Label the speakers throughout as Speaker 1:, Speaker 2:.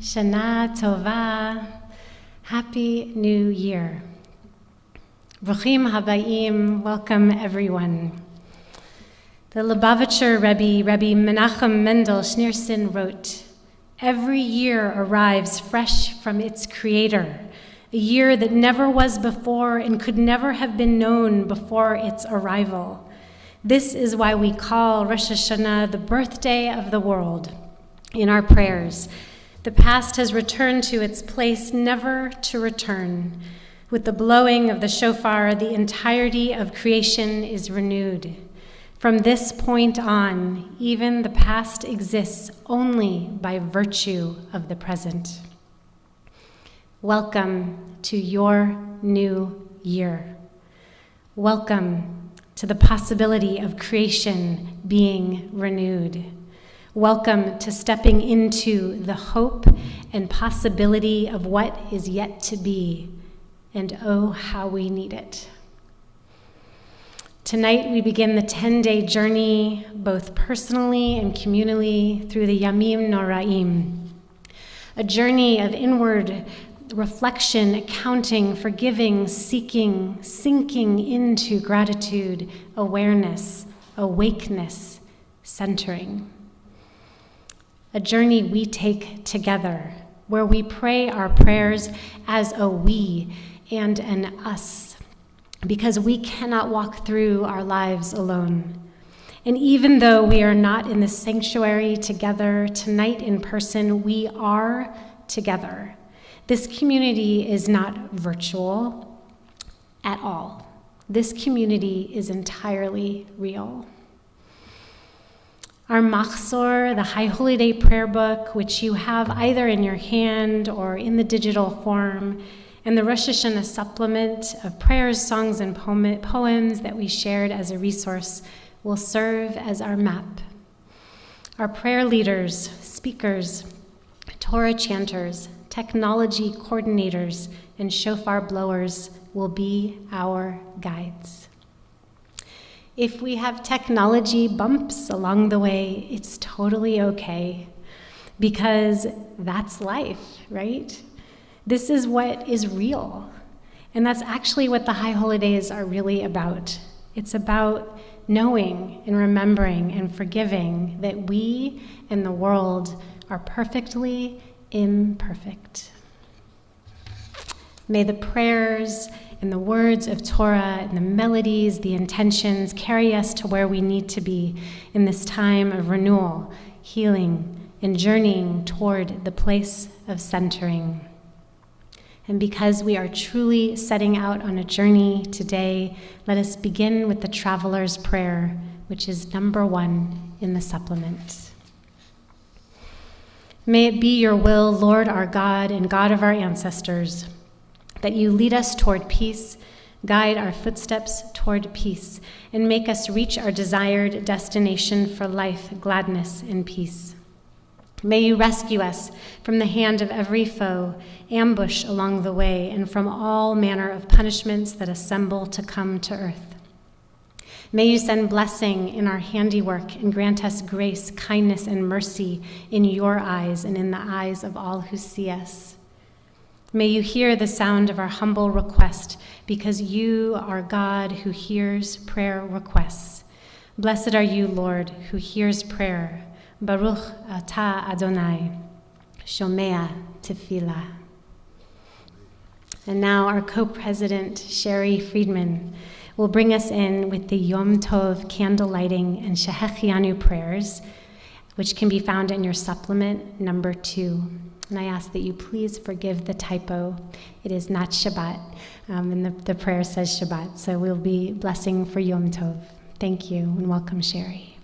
Speaker 1: Shana Tova, Happy New Year. Bruchim Habayim, welcome everyone. The Lubavitcher Rebbe Menachem Mendel Schneerson wrote, "Every year arrives fresh from its creator, a year that never was before and could never have been known before its arrival. This is why we call Rosh HaShanah the birthday of the world. In our prayers, the past has returned to its place never to return. With the blowing of the shofar, the entirety of creation is renewed. From this point on, even the past exists only by virtue of the present." Welcome to your new year. Welcome to the possibility of creation being renewed. Welcome to stepping into the hope and possibility of what is yet to be, and oh, how we need it. Tonight we begin the 10-day journey, both personally and communally, through the Yamim Noraim, a journey of inward reflection, accounting, forgiving, seeking, sinking into gratitude, awareness, awakeness, centering. A journey we take together, where we pray our prayers as a we and an us, because we cannot walk through our lives alone. And even though we are not in the sanctuary together tonight in person, we are together. This community is not virtual at all. This community is entirely real. Our Machzor, the High Holy Day prayer book, which you have either in your hand or in the digital form, and the Rosh HaShanah supplement of prayers, songs, and poems that we shared as a resource will serve as our map. Our prayer leaders, speakers, Torah chanters, technology coordinators, and shofar blowers will be our guides. If we have technology bumps along the way, it's totally okay, because that's life, right? This is what is real. And that's actually what the high holidays are really about. It's about knowing and remembering and forgiving that we and the world are perfectly imperfect. May the prayers and the words of Torah and the melodies, the intentions carry us to where we need to be in this time of renewal, healing, and journeying toward the place of centering. And because we are truly setting out on a journey today, let us begin with the Traveler's Prayer, which is number 1 in the supplement. May it be your will, Lord our God and God of our ancestors, that you lead us toward peace, guide our footsteps toward peace, and make us reach our desired destination for life, gladness, and peace. May you rescue us from the hand of every foe, ambush along the way, and from all manner of punishments that assemble to come to earth. May you send blessing in our handiwork and grant us grace, kindness, and mercy in your eyes and in the eyes of all who see us. May you hear the sound of our humble request, because you are God who hears prayer requests. Blessed are you, Lord, who hears prayer. Baruch atah Adonai, shomea tefillah. And now our co-president, Sherry Friedman, will bring us in with the Yom Tov candle lighting and Shahianu prayers, which can be found in your supplement number 2. And I ask that you please forgive the typo. It is not Shabbat, and the prayer says Shabbat. So we'll be blessing for Yom Tov. Thank you, and welcome, Sherry.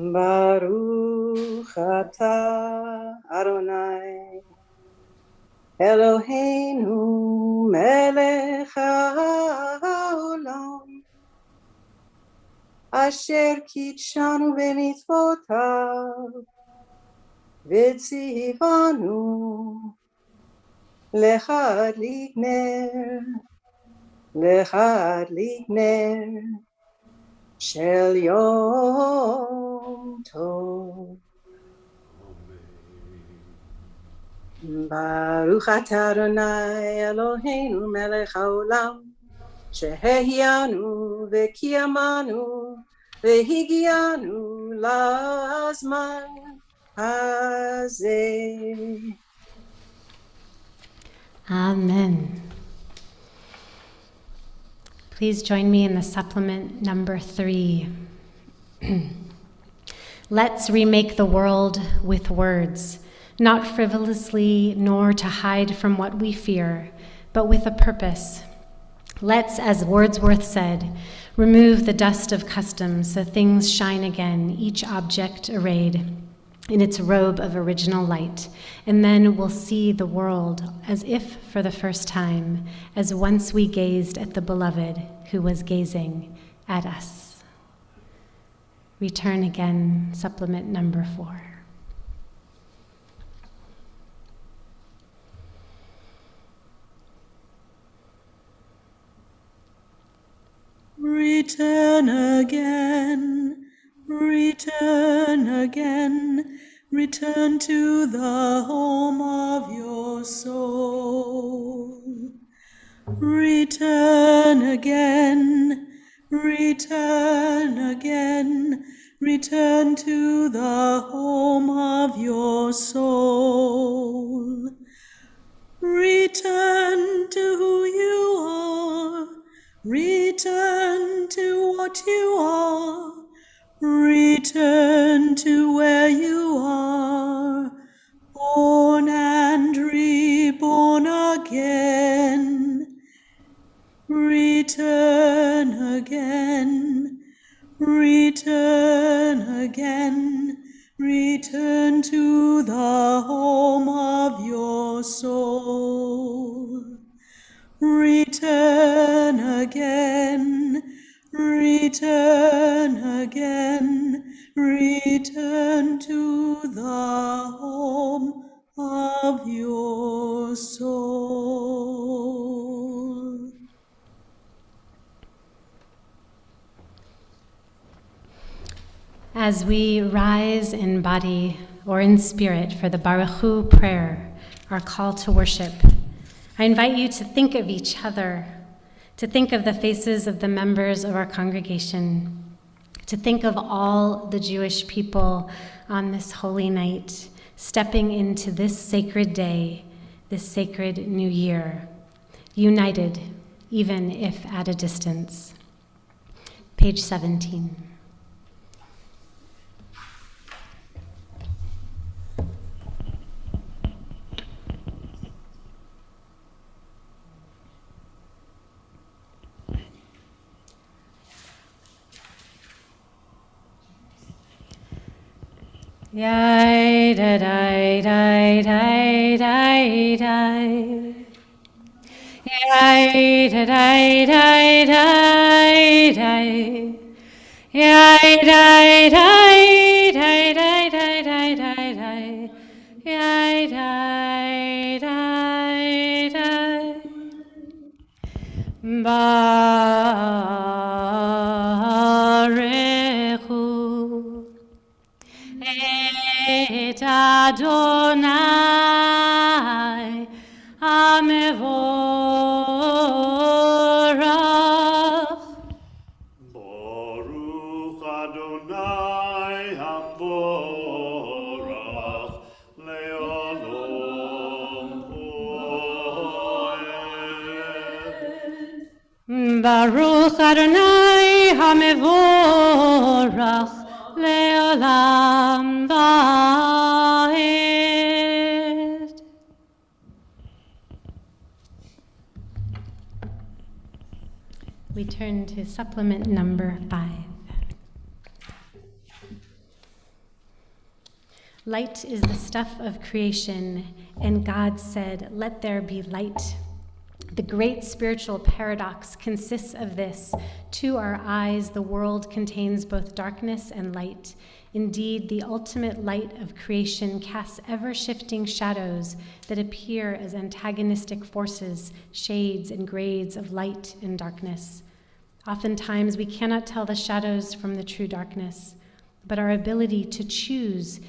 Speaker 2: Baruch atah Adonai Eloheinu melech haolam asher kitshanu b'mitzvotav v'tzivanu l'chadlik ner shel Yom Tov. Baruch atah Adonai Eloheinu melech haolam Shahianu v'kiyamanu v'higianu lazman hazeh.
Speaker 1: Amen. Please join me in the supplement number 3. Let's remake the world with words, not frivolously nor to hide from what we fear, but with a purpose. Let's, as Wordsworth said, remove the dust of custom so things shine again, each object arrayed in its robe of original light, and then we'll see the world as if for the first time, as once we gazed at the beloved who was gazing at us. Return again, supplement number 4.
Speaker 3: Return again, return again, return to the home of your soul. Return again, return again, return to the home of your soul. Return to who you are, return to what you are, return to where you are, born and reborn again. return again, return again, return to the home of your soul. Return again, return again, return to the home of your soul.
Speaker 1: As we rise in body or in spirit for the Baruch Hu prayer, our call to worship, I invite you to think of each other, to think of the faces of the members of our congregation, to think of all the Jewish people on this holy night, stepping into this sacred day, this sacred new year, united, even if at a distance. Page 17. Yai da dai dai dai dai dai. Yai da dai dai dai dai. Yai dai dai dai dai dai dai dai dai. Yai dai dai dai. Barechu et Adonai Hamevorach.
Speaker 4: Baruch Adonai Hamevorach le'olam poed.
Speaker 1: Baruch Adonai Hamevorach le'olam va'ed. We turn to supplement number 5. Light is the stuff of creation, and God said, "Let there be light." The great spiritual paradox consists of this. To our eyes, the world contains both darkness and light. Indeed, the ultimate light of creation casts ever-shifting shadows that appear as antagonistic forces, shades and grades of light and darkness. Oftentimes, we cannot tell the shadows from the true darkness, but our ability to choose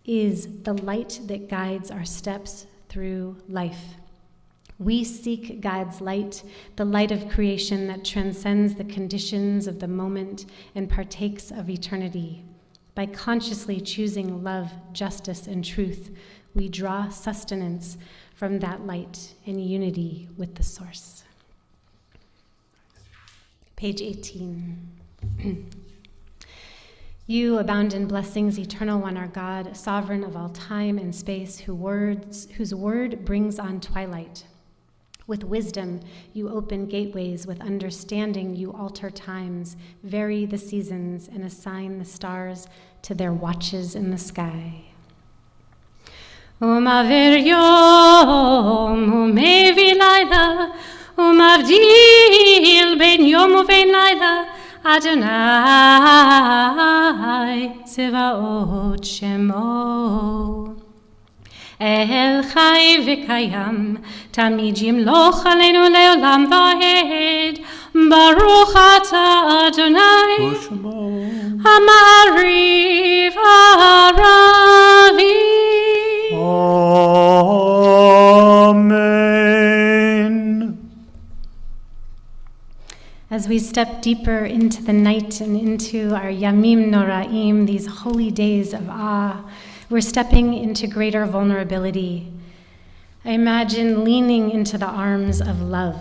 Speaker 1: is the light that guides our steps through life. We seek God's light, the light of creation that transcends the conditions of the moment and partakes of eternity. By consciously choosing love, justice, and truth, we draw sustenance from that light in unity with the source. Page 18. You abound in blessings, eternal one, our God, sovereign of all time and space, whose word brings on twilight. With wisdom, you open gateways. With understanding, you alter times, vary the seasons, and assign the stars to their watches in the sky. Umaver yom, umevi laila, umavdil ben yom uvein laila, Adonai Tzevaot Shemo. El Chai V'Kayam, Tamid Yimloch Aleinu Le'olam Va'ed, Baruch Ata Adonai, Ha'ma'ariv Ha'aravi.
Speaker 4: Amen.
Speaker 1: As we step deeper into the night and into our Yamim Noraim, these holy days of awe, we're stepping into greater vulnerability. I imagine leaning into the arms of love,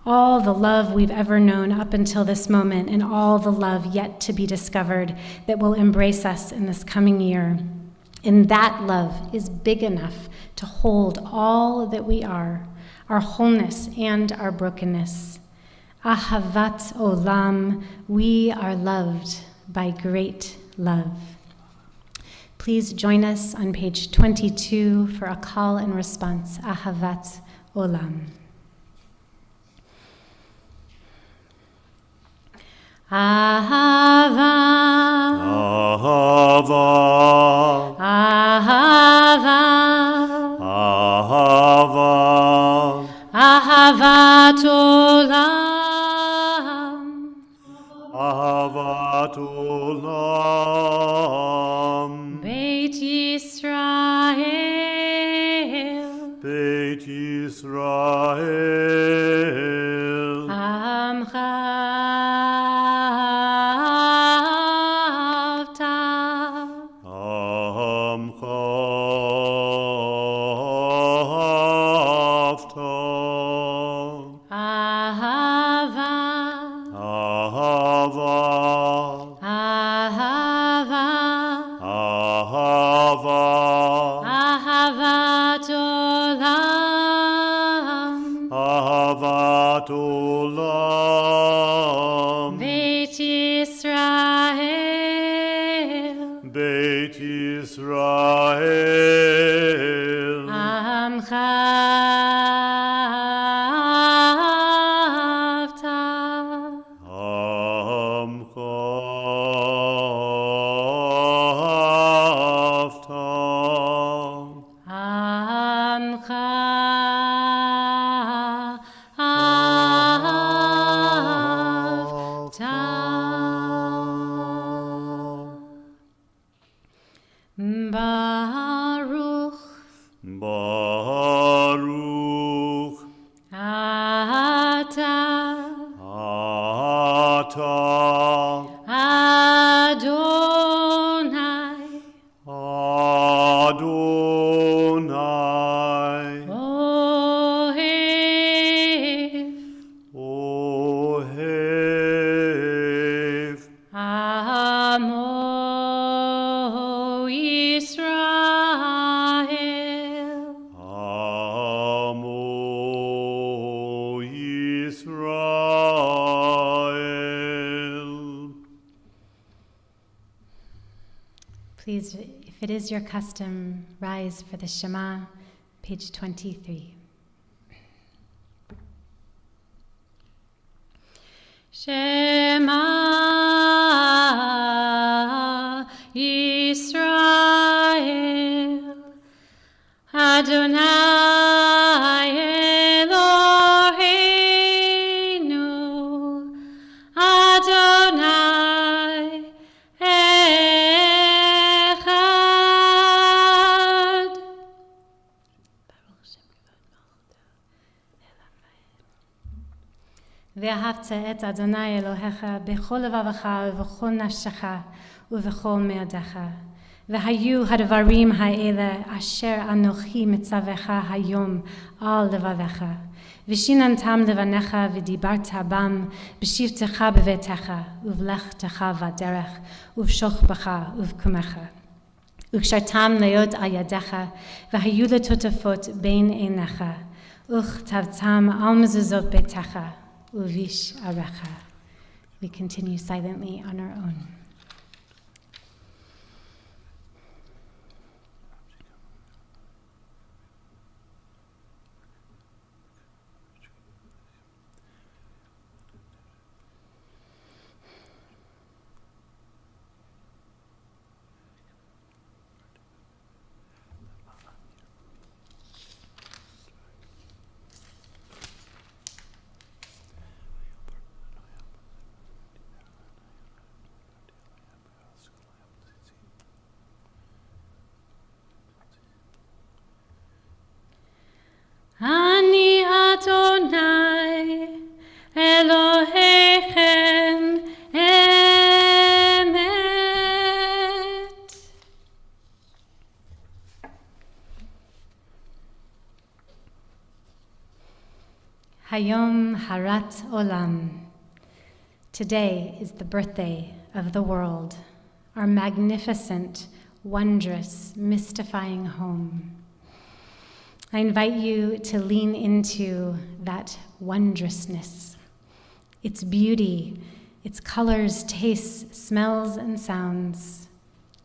Speaker 1: all the love we've ever known up until this moment, and all the love yet to be discovered that will embrace us in this coming year. And that love is big enough to hold all that we are, our wholeness and our brokenness. Ahavat olam, we are loved by great love. Please join us on page 22 for a call and response, Ahavat olam. Ahava,
Speaker 4: Ahava,
Speaker 1: ahava,
Speaker 4: Ahava,
Speaker 1: ahavat olam,
Speaker 4: Ahavat olam,
Speaker 1: Beit Yisrael,
Speaker 4: Beit Yisrael,
Speaker 1: Amcha
Speaker 4: Ahavat olam,
Speaker 1: Beit Yisrael,
Speaker 4: Beit Yisrael,
Speaker 1: Amcha Baruch,
Speaker 4: Baruch,
Speaker 1: Ata, Adonai,
Speaker 4: Adonai, Ohev,
Speaker 1: Amo Yisrael,
Speaker 4: Amo Yisrael.
Speaker 1: Please, if it is your custom, rise for the Shema, page 23. Shema Yisrael, Adonai Eloheinu, Adonai Echad. ואהבת את אדוני אלוהיך בכל לבבך ובכל נפשך ובכל מאודך. והיו הדברים האלה אשר אנוכי מצווך היום על לבביך. ושיננתם לבניך ודיברת בם בשבתך בביתך ובלכתך בדרך ובשוכבך ובקומך. וקשרתם להיות על ידיך והיו לטוטפות בין עיניך וכתבתם על מזוזות ביתך. Uvish Arecha. We continue silently on our own. Ani Adonai Elohechem Emet. Hayom Harat Olam. Today is the birthday of the world, our magnificent, wondrous, mystifying home. I invite you to lean into that wondrousness its beauty, its colors, tastes, smells, and sounds,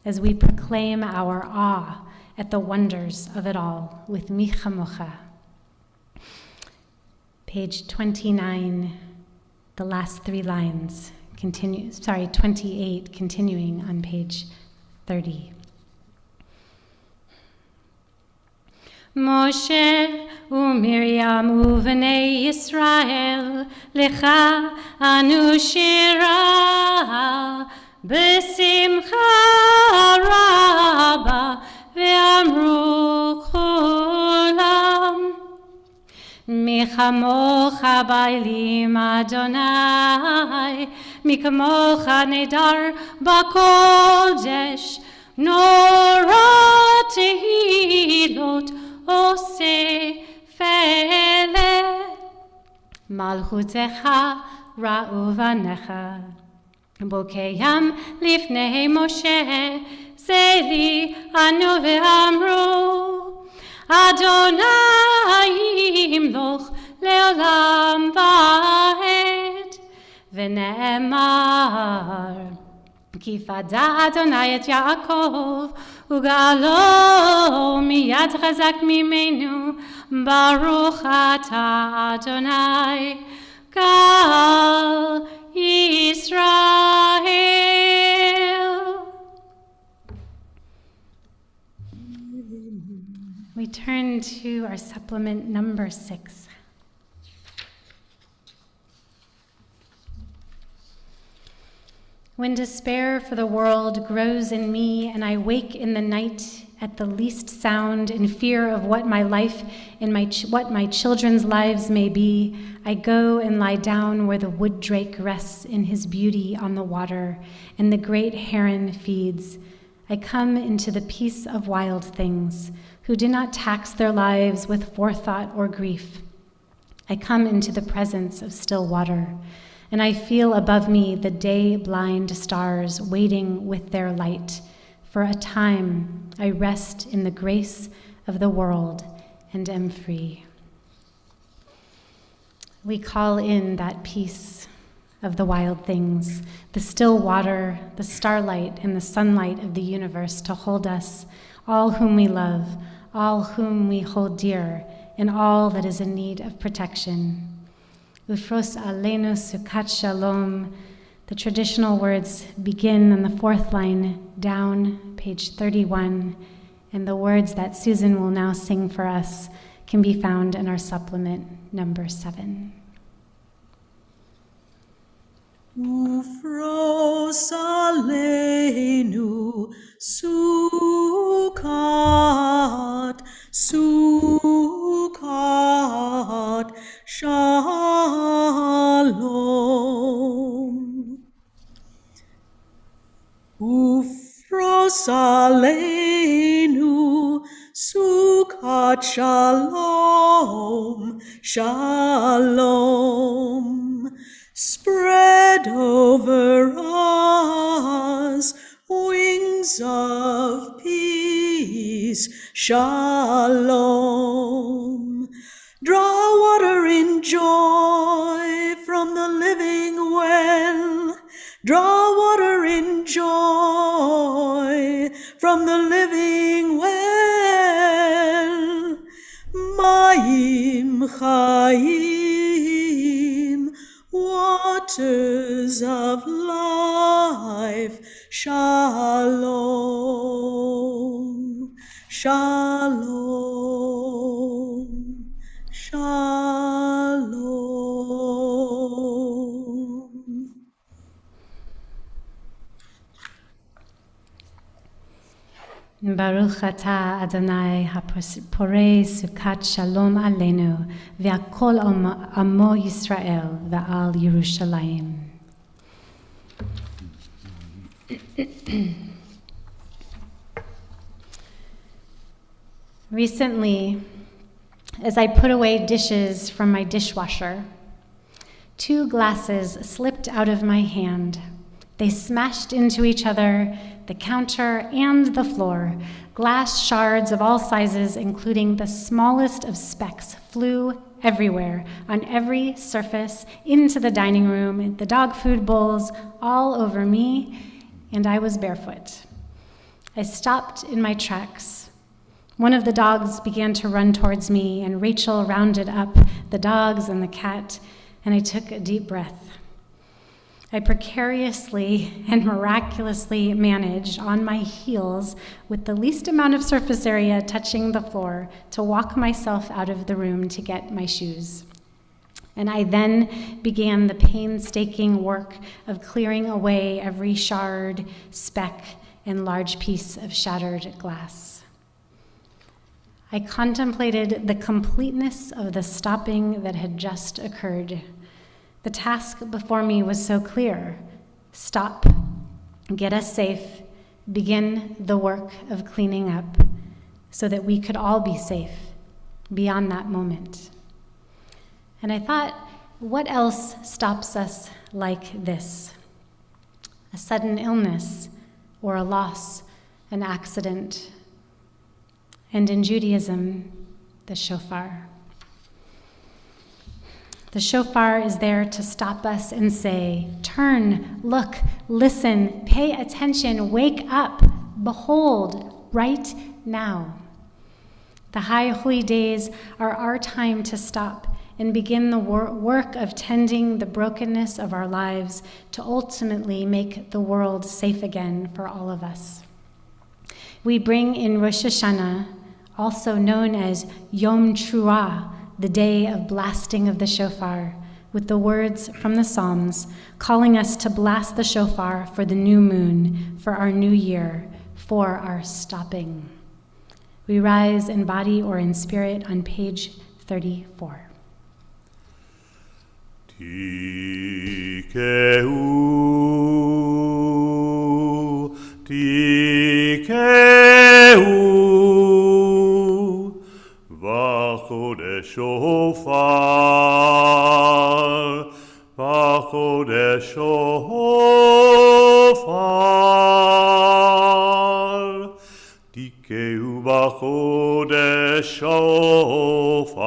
Speaker 1: as we proclaim our awe at the wonders of it all with Mi Chamocha. Page 29, the last 3 lines, 28, continuing on page 30. Moshe uMiriam uvnei Yisrael lecha anu shira besimcha rabba ve'amru kulam mi chamocha ba'elim Adonai mi kamocha nedar ba'kodesh nora tehilot Ose fele malchutecha ra'uvanecha bokeyam lifnei Moshe zeli anu ve'amru Adonai yimloch leolam va'ed v'ne'emar כי פדה אדוני את יעקב, וגאלו מיד חזק ממנו, ברוך אתה אדוני, גאל ישראל. We turn to our supplement number 6. When despair for the world grows in me and I wake in the night at the least sound in fear of what my life and what my children's lives may be, I go and lie down where the wood drake rests in his beauty on the water and the great heron feeds. I come into the peace of wild things who do not tax their lives with forethought or grief. I come into the presence of still water, and I feel above me the day-blind stars waiting with their light. For a time, I rest in the grace of the world and am free. We call in that peace of the wild things, the still water, the starlight, and the sunlight of the universe to hold us, all whom we love, all whom we hold dear, and all that is in need of protection. Ufros aleinu sukat shalom. The traditional words begin on the 4th line down, page 31, and the words that Susan will now sing for us can be found in our supplement number 7.
Speaker 3: Ufros aleinu sukat, sukat, shalom. Ufros aleinu sukat, shalom, shalom. Spread over us wings of peace, shalom. Draw water in joy from the living well. Draw water in joy from the living well. Mayim chayim, waters of life, shalom, shalom, shalom.
Speaker 1: Baruch atah Adonai haporei sukat shalom aleinu ve'akol amo Yisrael ve'al Yerushalayim. Recently, as I put away dishes from my dishwasher, 2 glasses slipped out of my hand. They smashed into each other, the counter and the floor. Glass shards of all sizes, including the smallest of specks, flew everywhere, on every surface, into the dining room, the dog food bowls, all over me, and I was barefoot. I stopped in my tracks. One of the dogs began to run towards me, and Rachel rounded up the dogs and the cat, and I took a deep breath. I precariously and miraculously managed on my heels with the least amount of surface area touching the floor to walk myself out of the room to get my shoes. And I then began the painstaking work of clearing away every shard, speck, and large piece of shattered glass. I contemplated the completeness of the stopping that had just occurred. The task before me was so clear. Stop, get us safe, begin the work of cleaning up so that we could all be safe beyond that moment. And I thought, what else stops us like this? A sudden illness or a loss, an accident. And in Judaism, the shofar. The shofar is there to stop us and say, turn, look, listen, pay attention, wake up, behold, right now. The high holy days are our time to stop and begin the work of tending the brokenness of our lives to ultimately make the world safe again for all of us. We bring in Rosh HaShanah, also known as Yom Truah, the day of blasting of the shofar, with the words from the Psalms, calling us to blast the shofar for the new moon, for our new year, for our stopping. We rise in body or in spirit on page 34.
Speaker 4: Tikeu, Vachodesh shofar, Vachodesh shofar, Tikeu Vachodesh shofar,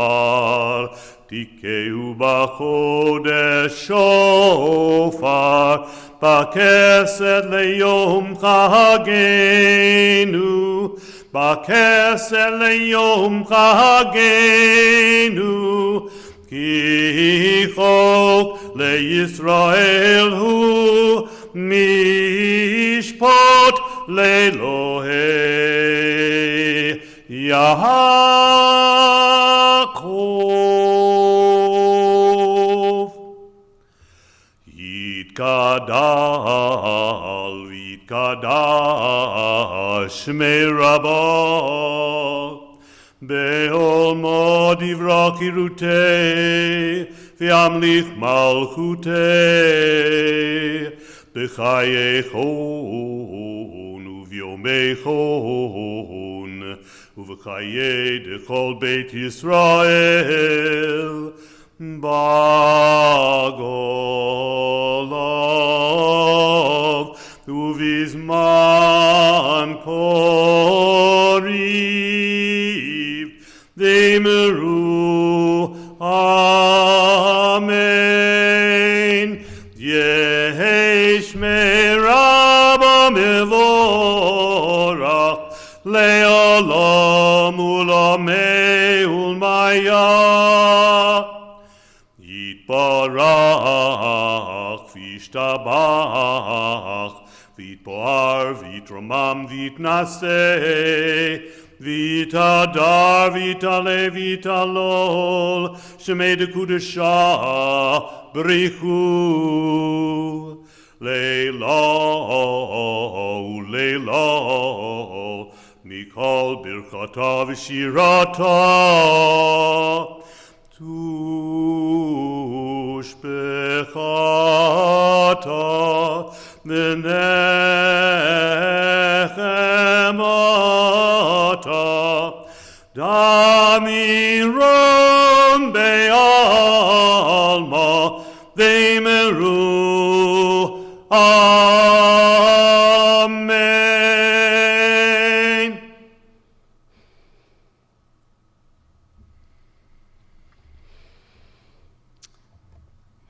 Speaker 4: Tikeu Vachodesh shofar, Bakesed leyom chagenu, Bakesed leyom chagenu, Ki chok leYisrael hu, Mishpot leElohei Yaakov. Yitkadal, Yitkadal, Shmei Rabbah, Be'olmo divra kirutei, V'yamlich malchutei, B'chayechon, U'vyomechon, U'v'chayei dechol Beit Yisrael, Bagolov, Uvizman Koriv, Demeru, Amen. Yesh merabba mevorach, le'olam ulamei ulmaya. Yitbarach, v'yishtabach, v'yitpoar, v'yitromam, v'yitnaseh, v'yitadar, v'yitale, v'yitalol, shemei dekudesha, brichu, leila, leila, mikol birchata v'shirata, tushbechata v'nechemata, damiron be'alma, v'emeru, Amen.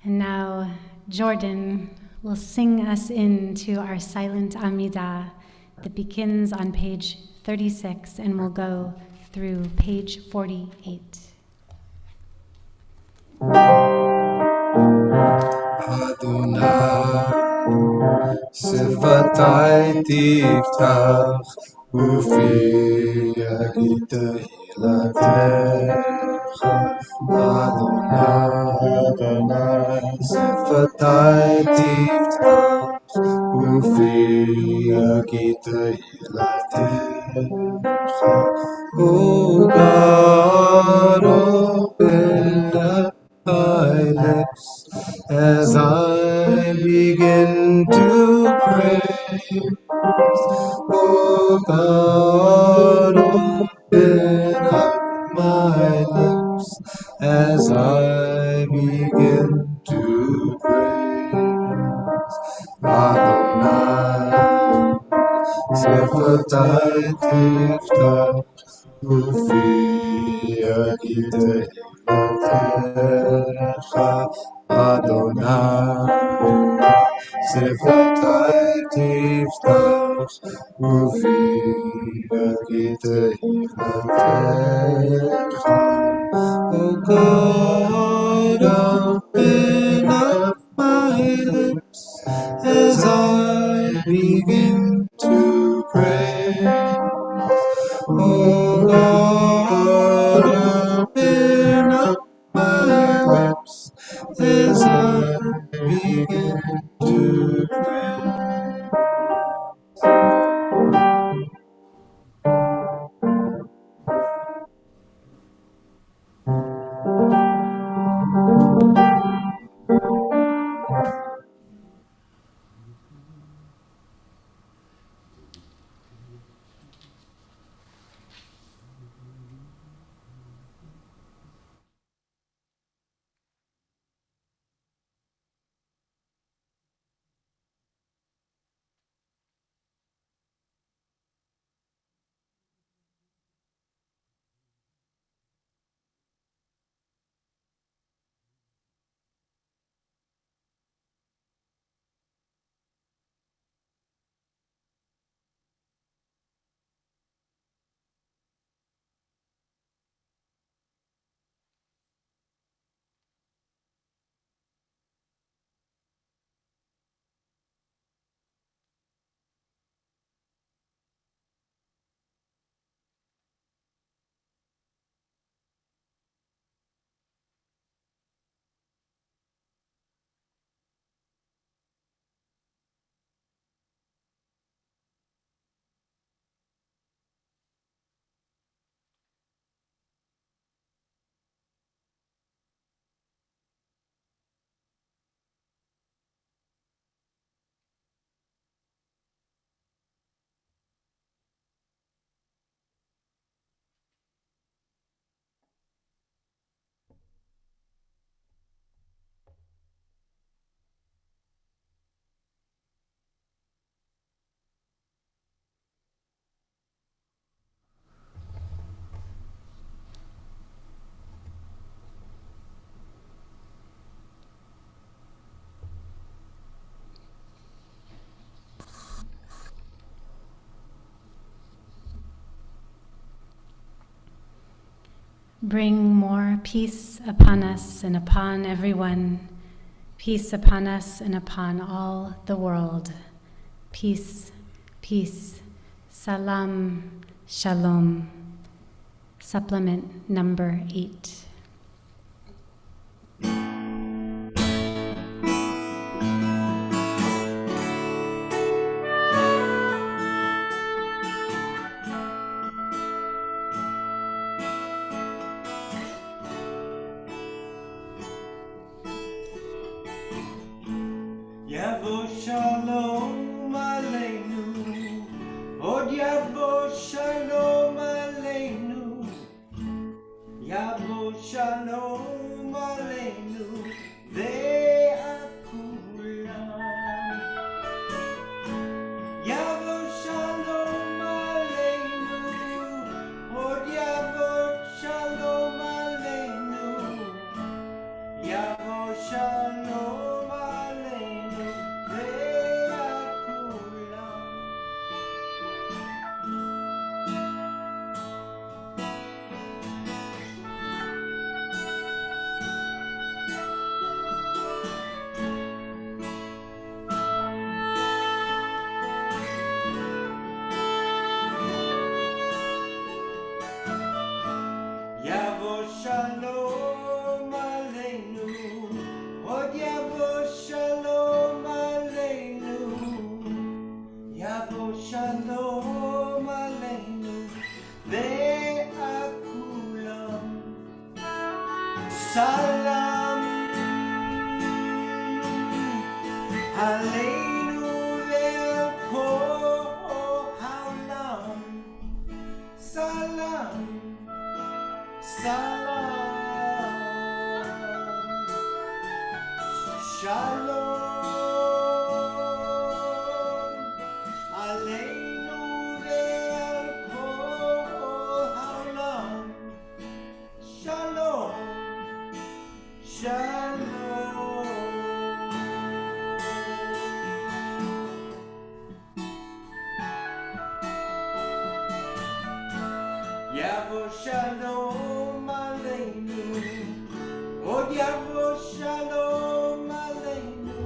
Speaker 1: And now Jordan will sing us into our silent Amidah that begins on page 36 and will go through page 48.
Speaker 5: Adonai, Sifatai tiftach, Ufi yagita hilatecha. Adonai, Sifatai tiftach, Ufi yagita hilatecha. O God, open up my lips as I begin to pray. Oh God, open up my lips as I begin to praise. Adonai, Sefatai Tiftach, Ufi Yagitecha. Adonai, Sefatai Tiftach, Ufi Yagitecha. Oh God, open up my lips as I begin to pray. Oh God, open up my lips as I begin to pray.
Speaker 1: Bring more peace upon us and upon everyone. Peace upon us and upon all the world. Peace, peace. Salam, shalom. Supplement number 8.
Speaker 6: Yavo shalom aleinu, od yavo shalom aleinu, yavo shalom aleinu, ve'akulam. Yavo shalom aleinu, od yavo shalom aleinu, yavo shalom. Aleinu ve'al kol ha'olam. Salam, salam, shalom, aleinu ve'al kol ha'olam. Shalom, shalom. Yavo shalom aleinu, od yavo shalom aleinu,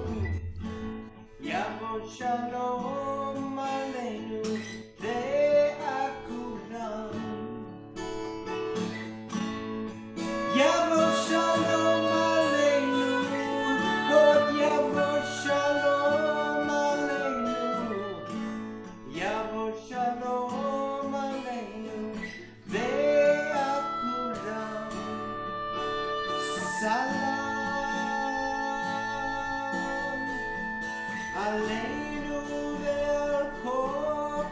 Speaker 6: yavo shalom aleinu, ve'akulam. Yavo shalom aleinu, od yavo shalom aleinu, yavo shalom aleinu. Ve'akulam. Salam aleinu ve'al kol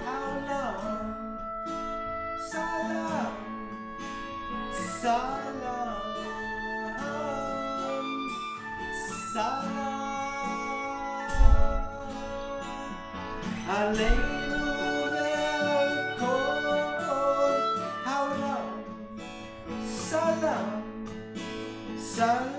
Speaker 6: ha'olam. Salam, salam, salam aleinu ve'al kol ha'olam. Salam, salam.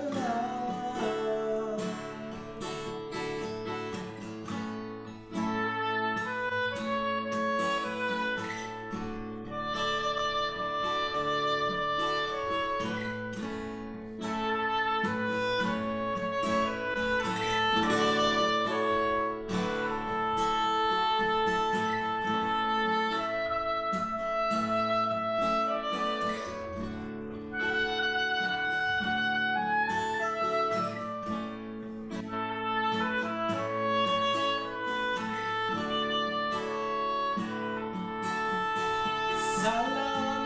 Speaker 6: Salam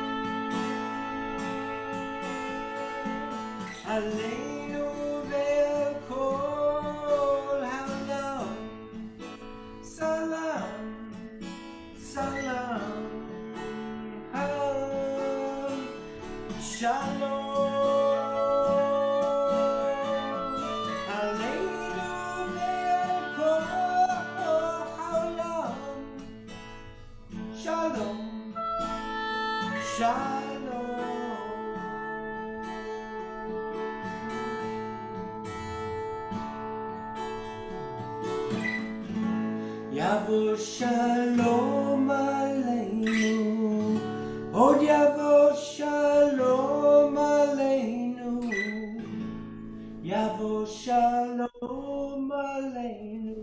Speaker 6: aleinu ve'al kol ha'olam. Salam, salam, shalom aleinu ve'al kol ha'olam. Shalom, shalom. Yavo shalom aleinu, od yavo shalom aleinu, yavo shalom aleinu,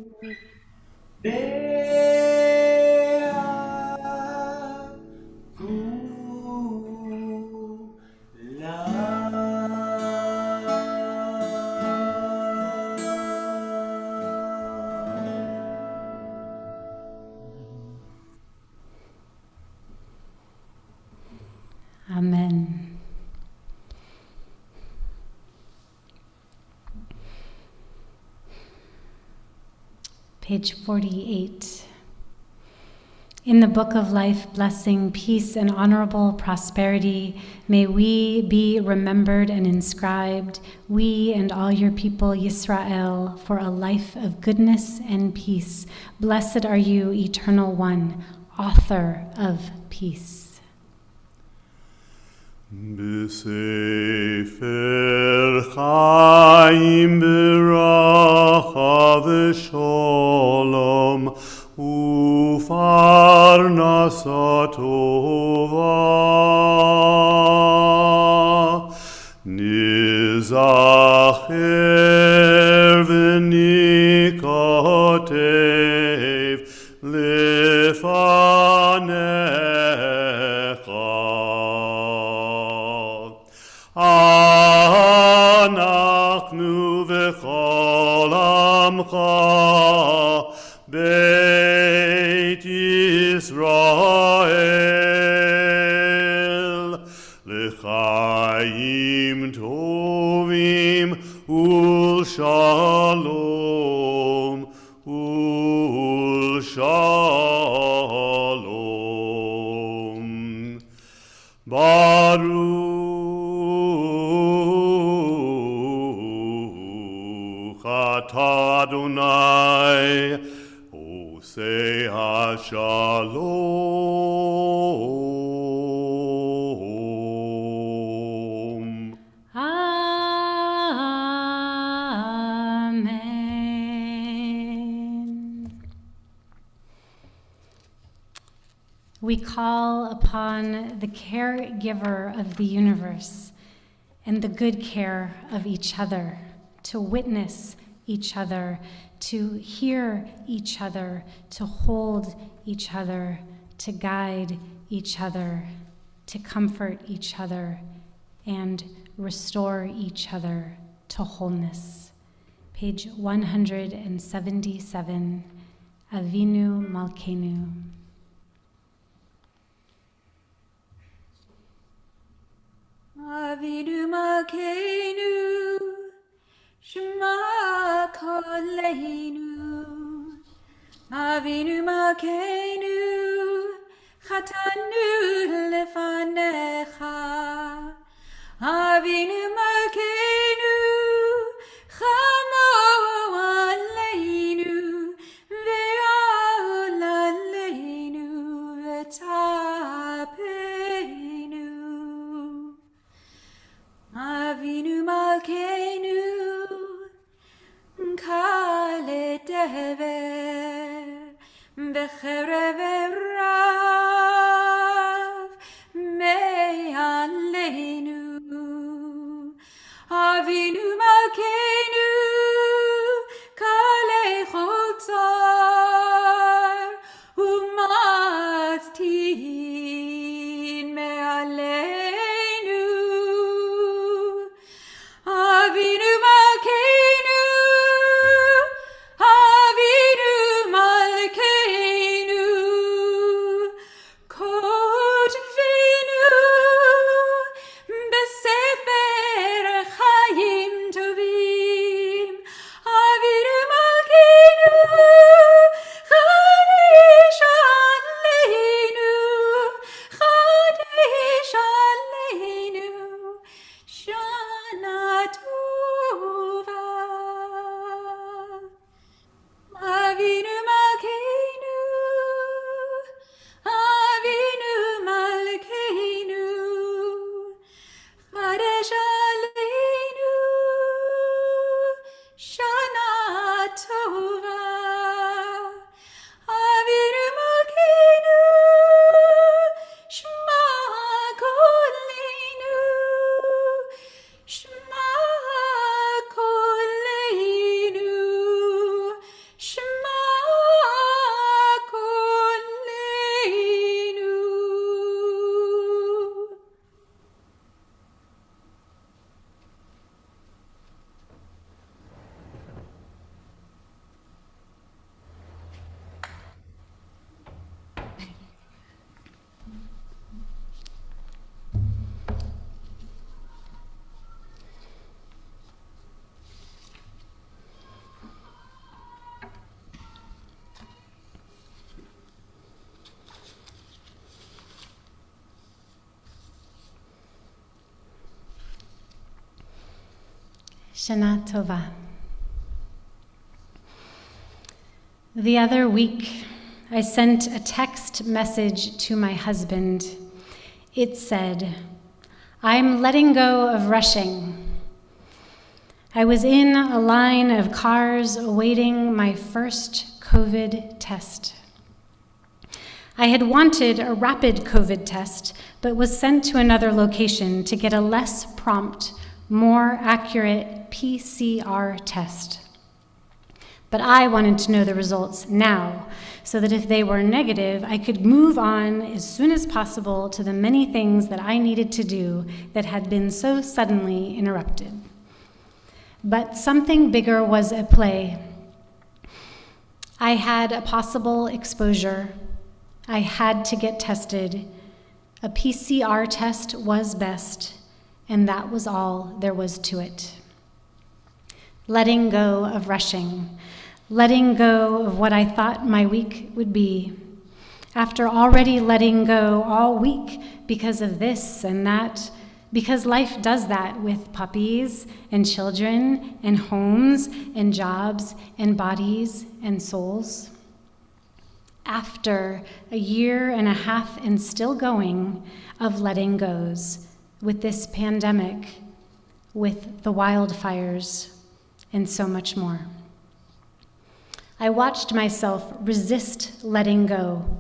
Speaker 1: Amen. Page 48. In the book of life, blessing, peace, and honorable prosperity, may we be remembered and inscribed, we and all your people, Yisrael, for a life of goodness and peace. Blessed are you, Eternal One, author of peace.
Speaker 4: B'sefer chaim b'racha v'sholom u'farnasa tova nizacher v'nikotev lefanecha אנחנו וכל עמך בית ישראל לחיים טובים ul shalom, ul shalom. Baruch atah Adonai, Osei HaShalom.
Speaker 1: Amen. We call upon the caregiver of the universe and the good care of each other to witness each other, to hear each other, to hold each other, to guide each other, to comfort each other, and restore each other to wholeness. Page 177, Avinu Malkeinu.
Speaker 7: Avinu Malkeinu, Shema Koleinu. Avinu Malkeinu, Chatanu lefanecha. Avinu Malkeinu, Chamo aleinu, ve'ol aleinu v'tapeinu. Avinu Malkeinu, Kale dever, Becherev rav, me'aleinu. Avinu Malkeinu, Kale chotzar, Umatztin me'aleinu. Avinu Malkeinu, Avinu Malkeinu, Kotvinu besefer chayim tovim. Avinu Malkeinu, Chadesh aleinu, Chadesh aleinu, Shana Tova. Avinu Malkeinu, Avinu Malkeinu, Chadesh aleinu, Shana Tova. Avinu Malkeinu, Shema Koleinu, Shema Koleinu, Shema Koleinu.
Speaker 1: Shana Tova. The other week, I sent a text message to my husband. It said, "I'm letting go of rushing." I was in a line of cars awaiting my first COVID test. I had wanted a rapid COVID test, but was sent to another location to get a less prompt, more accurate PCR test. But I wanted to know the results now, so that if they were negative, I could move on as soon as possible to the many things that I needed to do that had been so suddenly interrupted. But something bigger was at play. I had a possible exposure. I had to get tested. A PCR test was best, and that was all there was to it. letting go of rushing, letting go of what I thought my week would be. After already letting go all week because of this and that, because life does that with puppies and children and homes and jobs and bodies and souls. After a year and a half and still going of letting goes with this pandemic, with the wildfires, and so much more. I watched myself resist letting go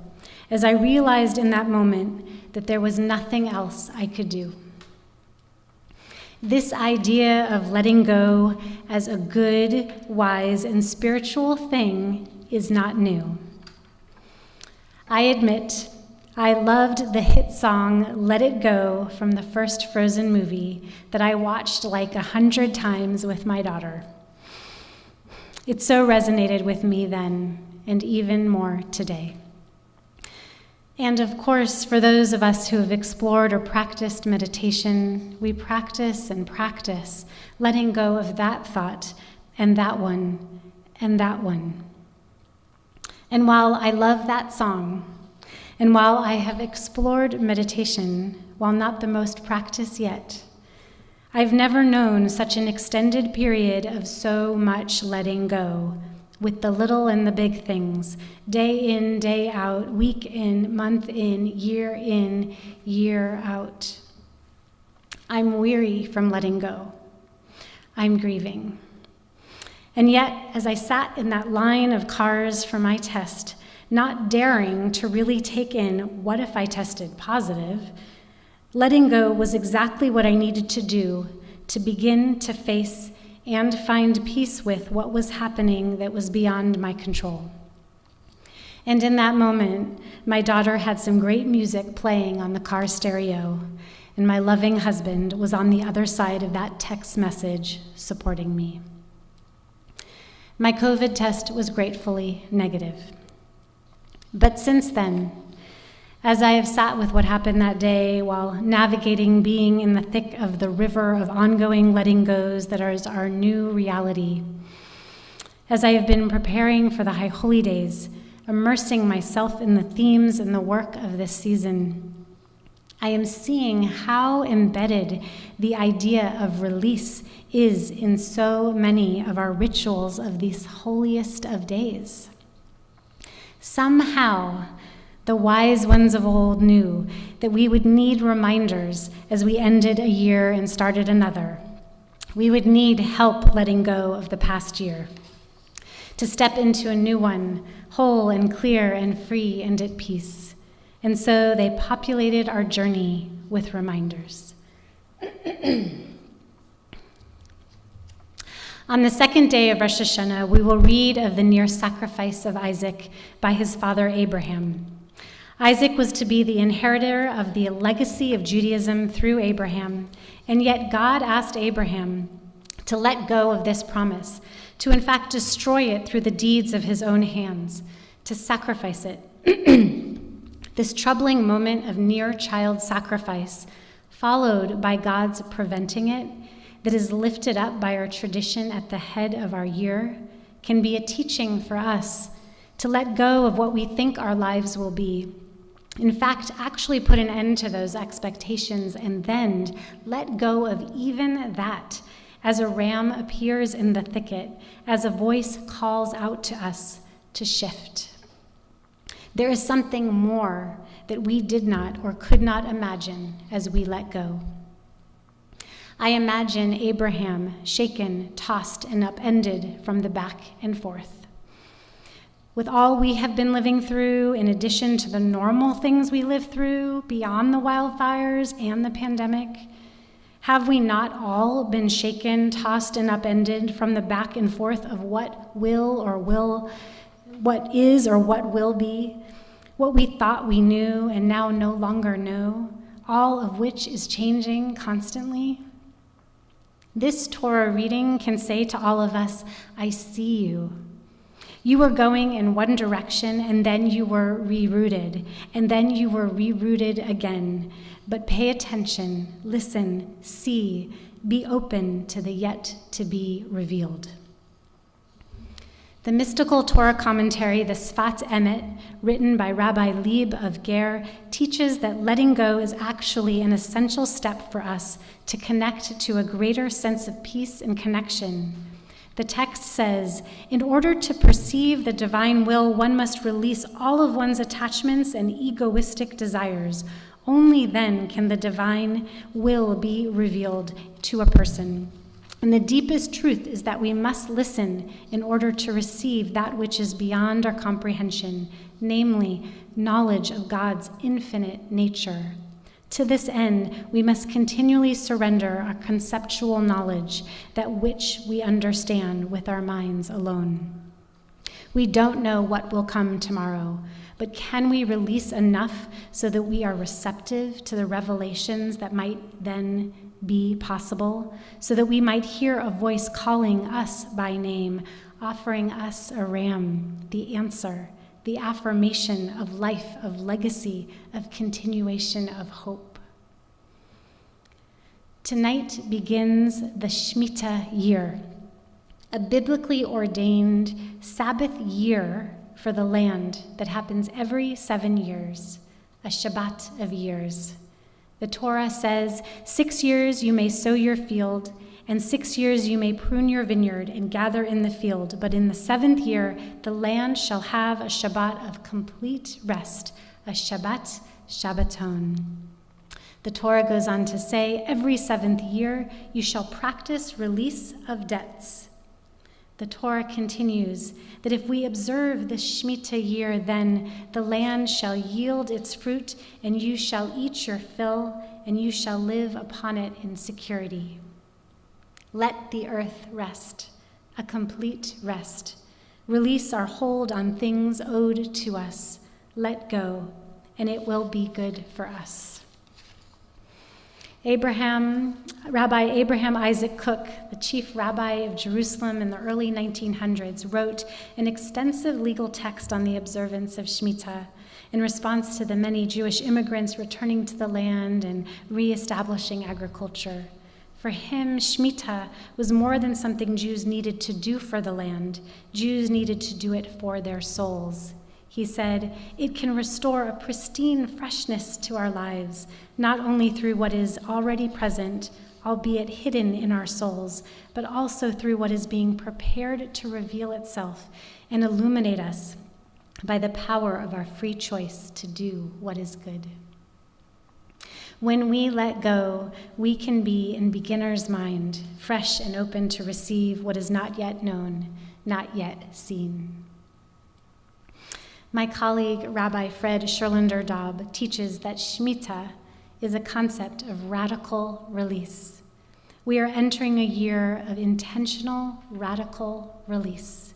Speaker 1: as I realized in that moment that there was nothing else I could do. This idea of letting go as a good, wise, and spiritual thing is not new. I admit I loved the hit song Let It Go from the first Frozen movie that I watched like 100 times with my daughter. It so resonated with me then, and even more today. And of course, for those of us who have explored or practiced meditation, we practice and practice letting go of that thought and that one and that one. And while I love that song, and while I have explored meditation, while not the most practiced yet, I've never known such an extended period of so much letting go, with the little and the big things, day in, day out, week in, month in, year out. I'm weary from letting go. I'm grieving. And yet, as I sat in that line of cars for my test, not daring to really take in what if I tested positive, letting go was exactly what I needed to do to begin to face and find peace with what was happening that was beyond my control. And in that moment, my daughter had some great music playing on the car stereo, and my loving husband was on the other side of that text message supporting me. My COVID test was gratefully negative. But since then, as I have sat with what happened that day while navigating being in the thick of the river of ongoing letting goes that is our new reality, as I have been preparing for the High Holy Days, immersing myself in the themes and the work of this season, I am seeing how embedded the idea of release is in so many of our rituals of these holiest of days. Somehow, the wise ones of old knew that we would need reminders as we ended a year and started another. We would need help letting go of the past year, to step into a new one, whole and clear and free and at peace. And so they populated our journey with reminders. On the second day of Rosh HaShanah, we will read of the near sacrifice of Isaac by his father Abraham. Isaac was to be the inheritor of the legacy of Judaism through Abraham, and yet God asked Abraham to let go of this promise, to in fact destroy it through the deeds of his own hands, to sacrifice it. This troubling moment of near child sacrifice, followed by God's preventing it, that is lifted up by our tradition at the head of our year, can be a teaching for us to let go of what we think our lives will be. In fact, actually put an end to those expectations and then let go of even that as a ram appears in the thicket, as a voice calls out to us to shift. There is something more that we did not or could not imagine as we let go. I imagine Abraham shaken, tossed, and upended from the back and forth. With all we have been living through, in addition to the normal things we live through, beyond the wildfires and the pandemic, have we not all been shaken, tossed, and upended from the back and forth of what is or what will be, what we thought we knew and now no longer know, all of which is changing constantly? This Torah reading can say to all of us, I see you. You were going in one direction, and then you were rerouted, and then you were rerouted again. But pay attention, listen, see, be open to the yet to be revealed. The mystical Torah commentary, the Sfat Emet, written by Rabbi Lieb of Ger, teaches that letting go is actually an essential step for us to connect to a greater sense of peace and connection. The text says, in order to perceive the divine will, one must release all of one's attachments and egoistic desires. Only then can the divine will be revealed to a person. And the deepest truth is that we must listen in order to receive that which is beyond our comprehension, namely, knowledge of God's infinite nature. To this end, we must continually surrender our conceptual knowledge, that which we understand with our minds alone. We don't know what will come tomorrow, but can we release enough so that we are receptive to the revelations that might then be possible, so that we might hear a voice calling us by name, offering us a ram, the answer, the affirmation of life, of legacy, of continuation of hope. Tonight begins the Shemitah year, a biblically ordained Sabbath year for the land that happens every 7 years, a Shabbat of years. The Torah says, 6 years you may sow your field, and 6 years you may prune your vineyard and gather in the field. But in the 7th year, the land shall have a Shabbat of complete rest, a Shabbat Shabbaton. The Torah goes on to say, every 7th year you shall practice release of debts. The Torah continues that if we observe the Shemitah year, then the land shall yield its fruit, and you shall eat your fill, and you shall live upon it in security. Let the earth rest, a complete rest. Release our hold on things owed to us. Let go, and it will be good for us. Rabbi Abraham Isaac Cook, the chief rabbi of Jerusalem in the early 1900s, wrote an extensive legal text on the observance of Shemitah in response to the many Jewish immigrants returning to the land and reestablishing agriculture. For him, Shemitah was more than something Jews needed to do for the land. Jews needed to do it for their souls. He said, it can restore a pristine freshness to our lives, not only through what is already present, albeit hidden in our souls, but also through what is being prepared to reveal itself and illuminate us by the power of our free choice to do what is good. When we let go, we can be in beginner's mind, fresh and open to receive what is not yet known, not yet seen. My colleague, Rabbi Fred Sherlander-Daub, teaches that Shemitah is a concept of radical release. We are entering a year of intentional, radical release.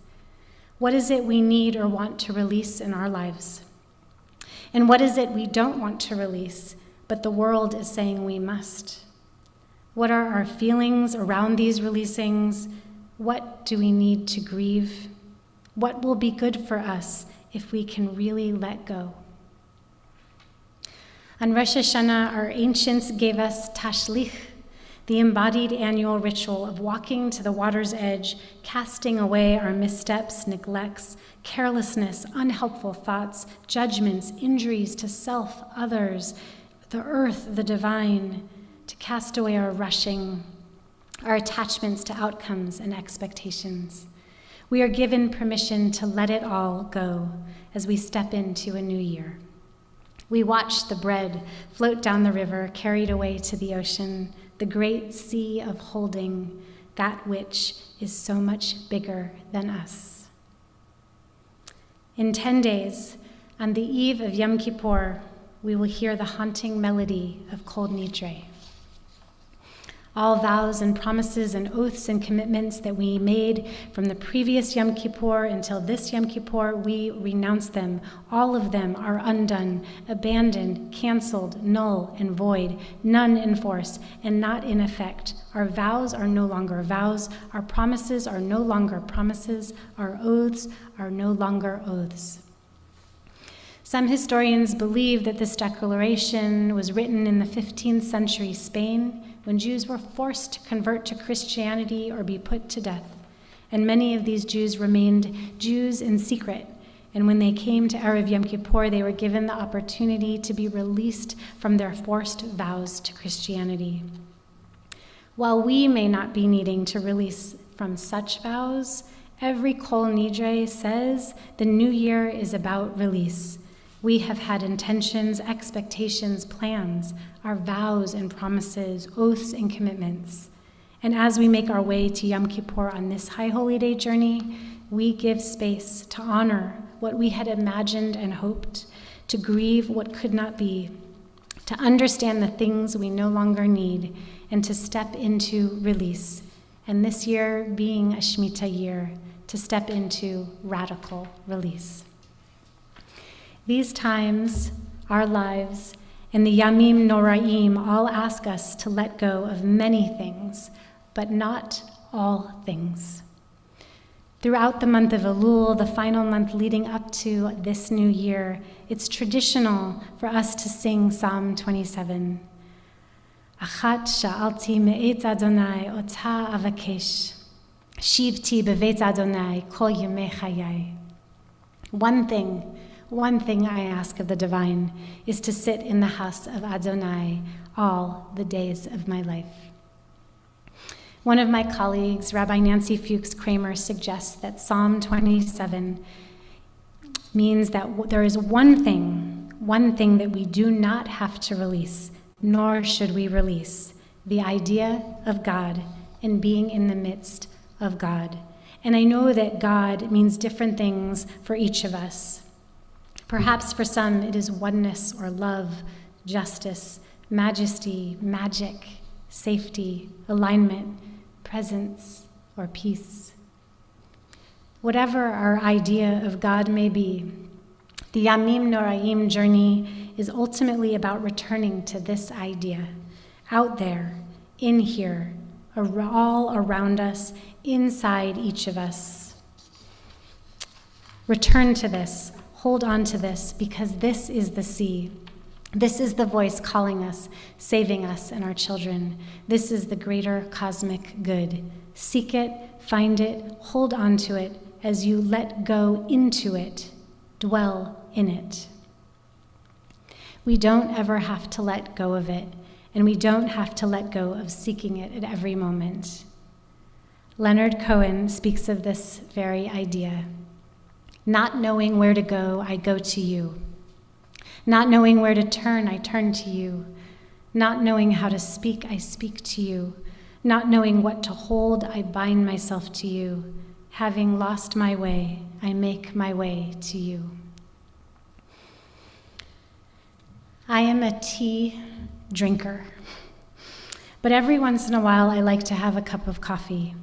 Speaker 1: What is it we need or want to release in our lives? And what is it we don't want to release, but the world is saying we must? What are our feelings around these releasings? What do we need to grieve? What will be good for us if we can really let go? On Rosh HaShanah, our ancients gave us tashlich, the embodied annual ritual of walking to the water's edge, casting away our missteps, neglects, carelessness, unhelpful thoughts, judgments, injuries to self, others, the earth, the divine, to cast away our rushing, our attachments to outcomes and expectations. We are given permission to let it all go as we step into a new year. We watch the bread float down the river, carried away to the ocean, the great sea of holding that which is so much bigger than us. In 10 days, on the eve of Yom Kippur, we will hear the haunting melody of Kol Nidre. All vows and promises and oaths and commitments that we made from the previous Yom Kippur until this Yom Kippur, we renounce them. All of them are undone, abandoned, canceled, null and void, none in force and not in effect. Our vows are no longer vows. Our promises are no longer promises. Our oaths are no longer oaths. Some historians believe that this declaration was written in the 15th century Spain, when Jews were forced to convert to Christianity or be put to death. And many of these Jews remained Jews in secret. And when they came to Erev Yom Kippur, they were given the opportunity to be released from their forced vows to Christianity. While we may not be needing to release from such vows, every Kol Nidre says the new year is about release. We have had intentions, expectations, plans, our vows and promises, oaths and commitments. And as we make our way to Yom Kippur on this High Holy Day journey, we give space to honor what we had imagined and hoped, to grieve what could not be, to understand the things we no longer need, and to step into release. And this year being a Shemitah year, to step into radical release. These times, our lives, and the Yamim Noraim all ask us to let go of many things, but not all things. Throughout the month of Elul, the final month leading up to this new year, it's traditional for us to sing Psalm 27. Achat sha'alti me'etz Adonai otah avakesh, shivti bevetz Adonai kol yemei chayai. One thing I ask of the divine is to sit in the house of Adonai all the days of my life. One of my colleagues, Rabbi Nancy Fuchs Kramer, suggests that Psalm 27 means that there is one thing that we do not have to release, nor should we release, the idea of God and being in the midst of God. And I know that God means different things for each of us. Perhaps for some it is oneness or love, justice, majesty, magic, safety, alignment, presence, or peace. Whatever our idea of God may be, the Yamim Noraim journey is ultimately about returning to this idea, out there, in here, all around us, inside each of us. Return to this, hold on to this, because this is the sea. This is the voice calling us, saving us and our children. This is the greater cosmic good. Seek it, find it, hold on to it as you let go into it, dwell in it. We don't ever have to let go of it, and we don't have to let go of seeking it at every moment. Leonard Cohen speaks of this very idea. Not knowing where to go, I go to you. Not knowing where to turn, I turn to you. Not knowing how to speak, I speak to you. Not knowing what to hold, I bind myself to you. Having lost my way, I make my way to you. I am a tea drinker, but every once in a while I like to have a cup of coffee.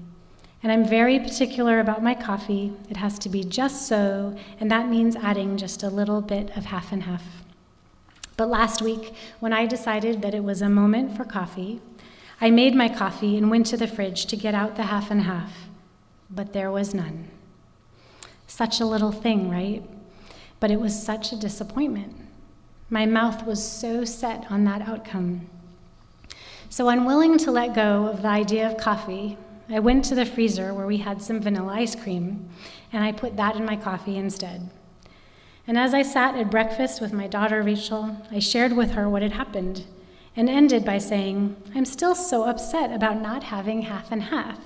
Speaker 1: And I'm very particular about my coffee. It has to be just so, and that means adding just a little bit of half and half. But last week, when I decided that it was a moment for coffee, I made my coffee and went to the fridge to get out the half and half, but there was none. Such a little thing, right? But it was such a disappointment. My mouth was so set on that outcome. So unwilling to let go of the idea of coffee, I went to the freezer where we had some vanilla ice cream, and I put that in my coffee instead. And as I sat at breakfast with my daughter Rachel, I shared with her what had happened and ended by saying, I'm still so upset about not having half and half.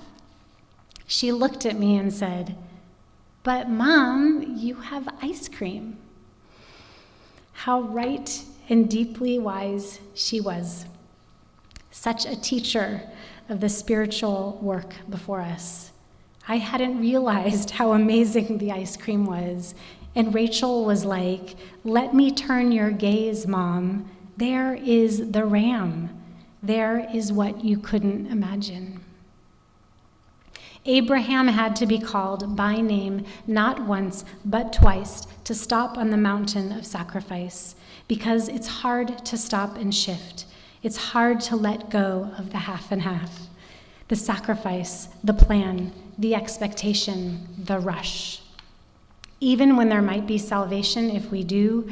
Speaker 1: She looked at me and said, but Mom, you have ice cream. How right and deeply wise she was. Such a teacher of the spiritual work before us. I hadn't realized how amazing the ice cream was. And Rachel was like, let me turn your gaze, Mom. There is the ram. There is what you couldn't imagine. Abraham had to be called by name not once, but twice to stop on the mountain of sacrifice, because it's hard to stop and shift. It's hard to let go of the half and half, the sacrifice, the plan, the expectation, the rush. Even when there might be salvation if we do,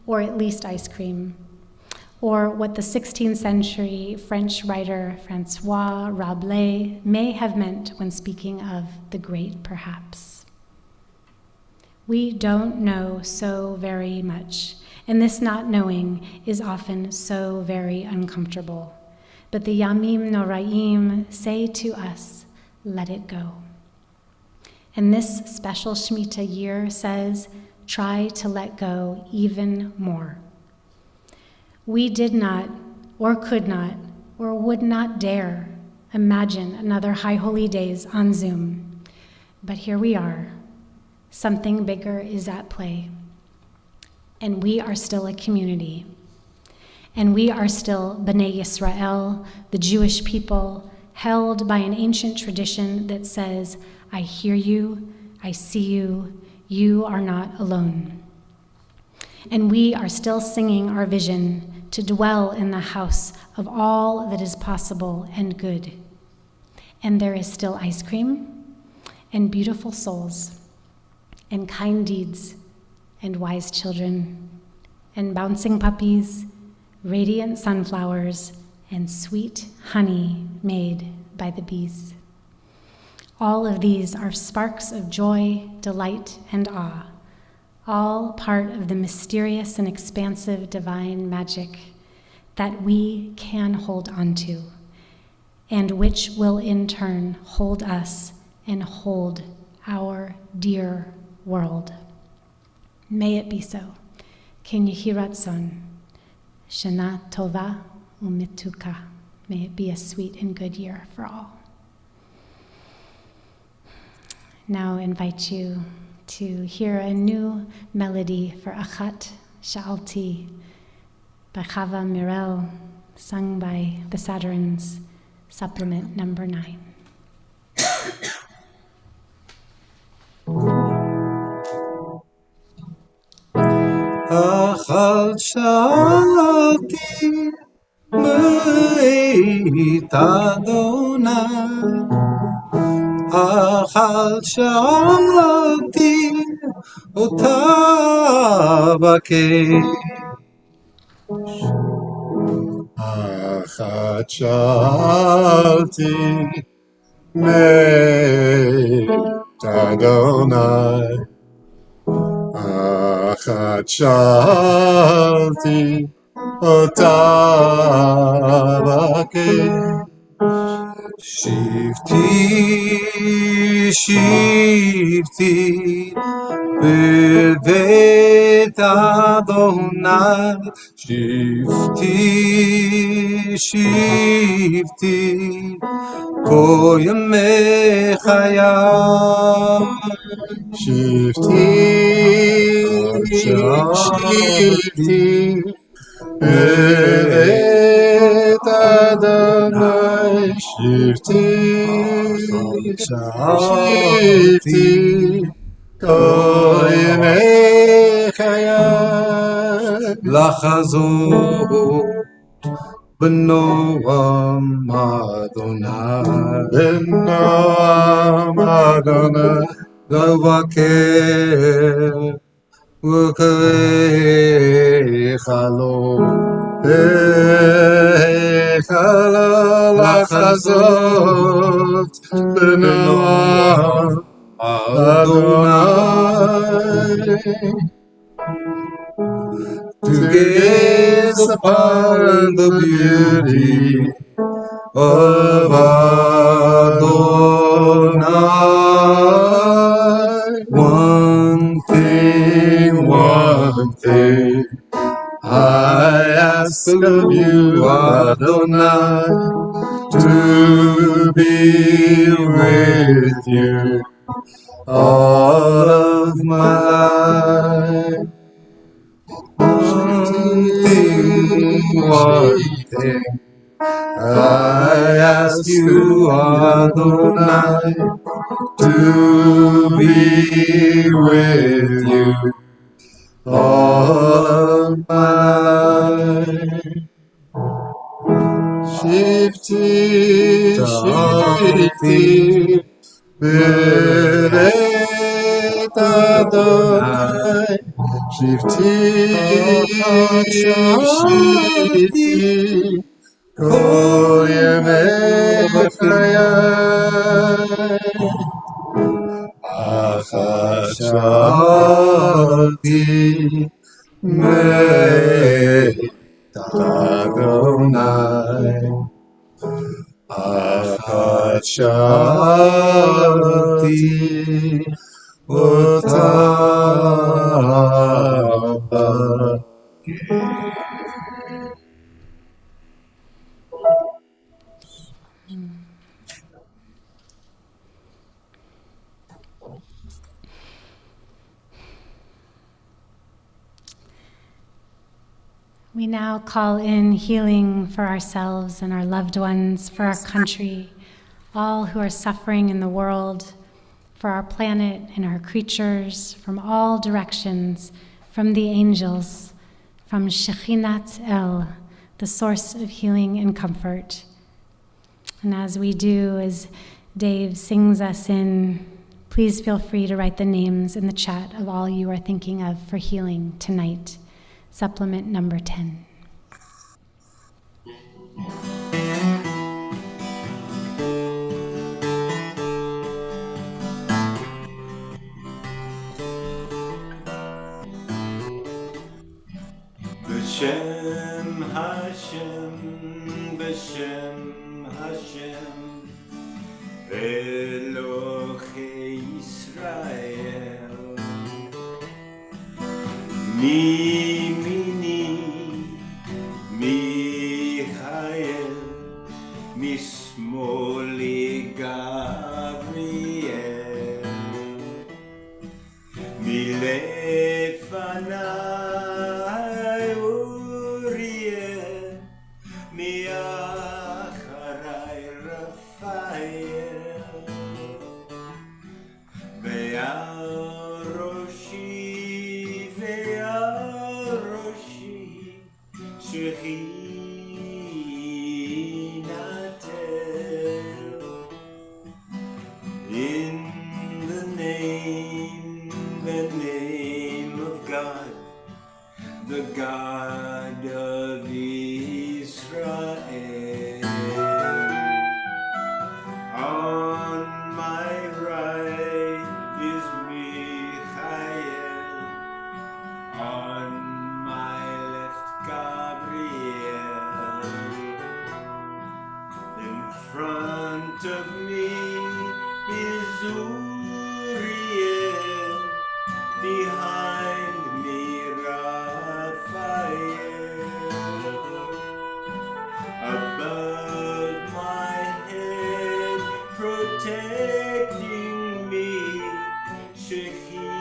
Speaker 1: or at least ice cream. or what the 16th century French writer Francois Rabelais may have meant when speaking of the great perhaps. We don't know so very much, and this not knowing is often so very uncomfortable. But the Yamim Noraim say to us, let it go. And this special Shemitah year says, try to let go even more. We did not, or could not, or would not dare imagine another High Holy Days on Zoom. But here we are. Something bigger is at play. And we are still a community. And we are still B'nai Yisrael, the Jewish people, held by an ancient tradition that says, I hear you, I see you, you are not alone. And we are still singing our vision to dwell in the house of all that is possible and good. And there is still ice cream, and beautiful souls, and kind deeds, and wise children, and bouncing puppies, radiant sunflowers, and sweet honey made by the bees. All of these are sparks of joy, delight, and awe, all part of the mysterious and expansive divine magic that we can hold on to, and which will in turn hold us and hold our dear world. May it be so. Ken Yehi Ratzon, Shana Tova Umituka. May it be a sweet and good year for all. Now I invite you to hear a new melody for Achat Sha'alti by Chava Mirel, sung by the Saturn's supplement number 9.
Speaker 5: Achat Sha'alti Beit Adonai, Achat Sha'alti Ota Bakesh, Achat Sha'alti Beit Adonai, Achat Sha'alti Ota Bakesh. Shivti, Shivti, B'Beit Adonai. Shivti, Shivti, Kol Yemei Chayai. Shivti, Shivti, B'Beit Adonai. Shivti, Shivti, Kol Yemei Chayai. L'chazot b'noam Adonai, b'noam Adonai, l'vaker v'karechalo, l'chazot b'noam Adonai, to gaze upon the beauty of Adonai. One thing I ask of you, Adonai, to be with you all of my life. One thing I ask you, Adonai, to be with you all of my life. Shivti, Shivti, B'Beit Adonai, שבטי שבטי כל ימי חיי אך שאלתי מאת אדוני אך שאלתי אותה
Speaker 1: We now call in healing for ourselves and our loved ones, for our country, all who are suffering in the world, for our planet and our creatures, from all directions, from the angels, from Shechinat El, the source of healing and comfort. And as we do, as Dave sings us in, please feel free to write the names in the chat of all you are thinking of for healing tonight. Supplement number 10.
Speaker 6: B'Shem Hashem, B'Shem Hashem, Elohei Yisrael, Mimini, Michael, Mismoli Gabriel, Milefanai Uriel, Miacharai Raphael, Ve'al Roshi, Ve'al Roshi, Shehinatel, in the name of God, the God of Israel. On my right is Michael, on my left Gabriel, in front of me is Uriel, behind me Raphael, above my head protecting me Shekhinah.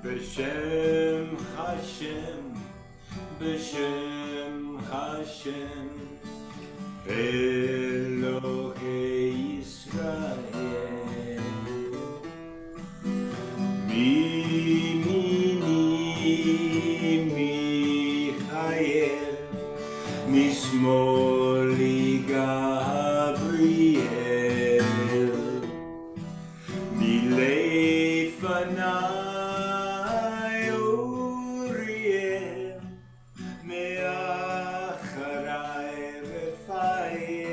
Speaker 6: B'Shem Hashem, B'Shem Hashem, Elohei Yisrael, Mimini Michael, Mismoli Gabriel, Milefanai Uriel, Meacharai Raphael,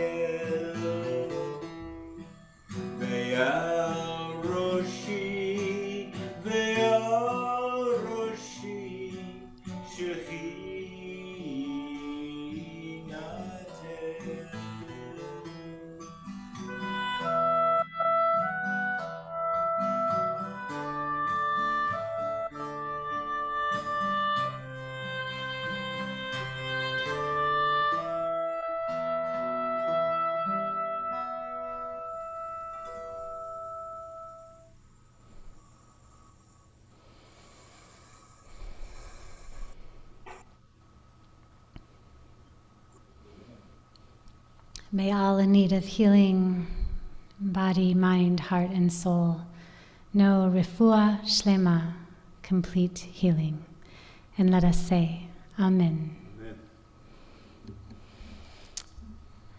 Speaker 6: Ve'al Roshi, Ve'al Roshi,
Speaker 1: May all in need of healing, body, mind, heart, and soul, know refuah shlema, complete healing. And let us say, Amen.
Speaker 4: Amen.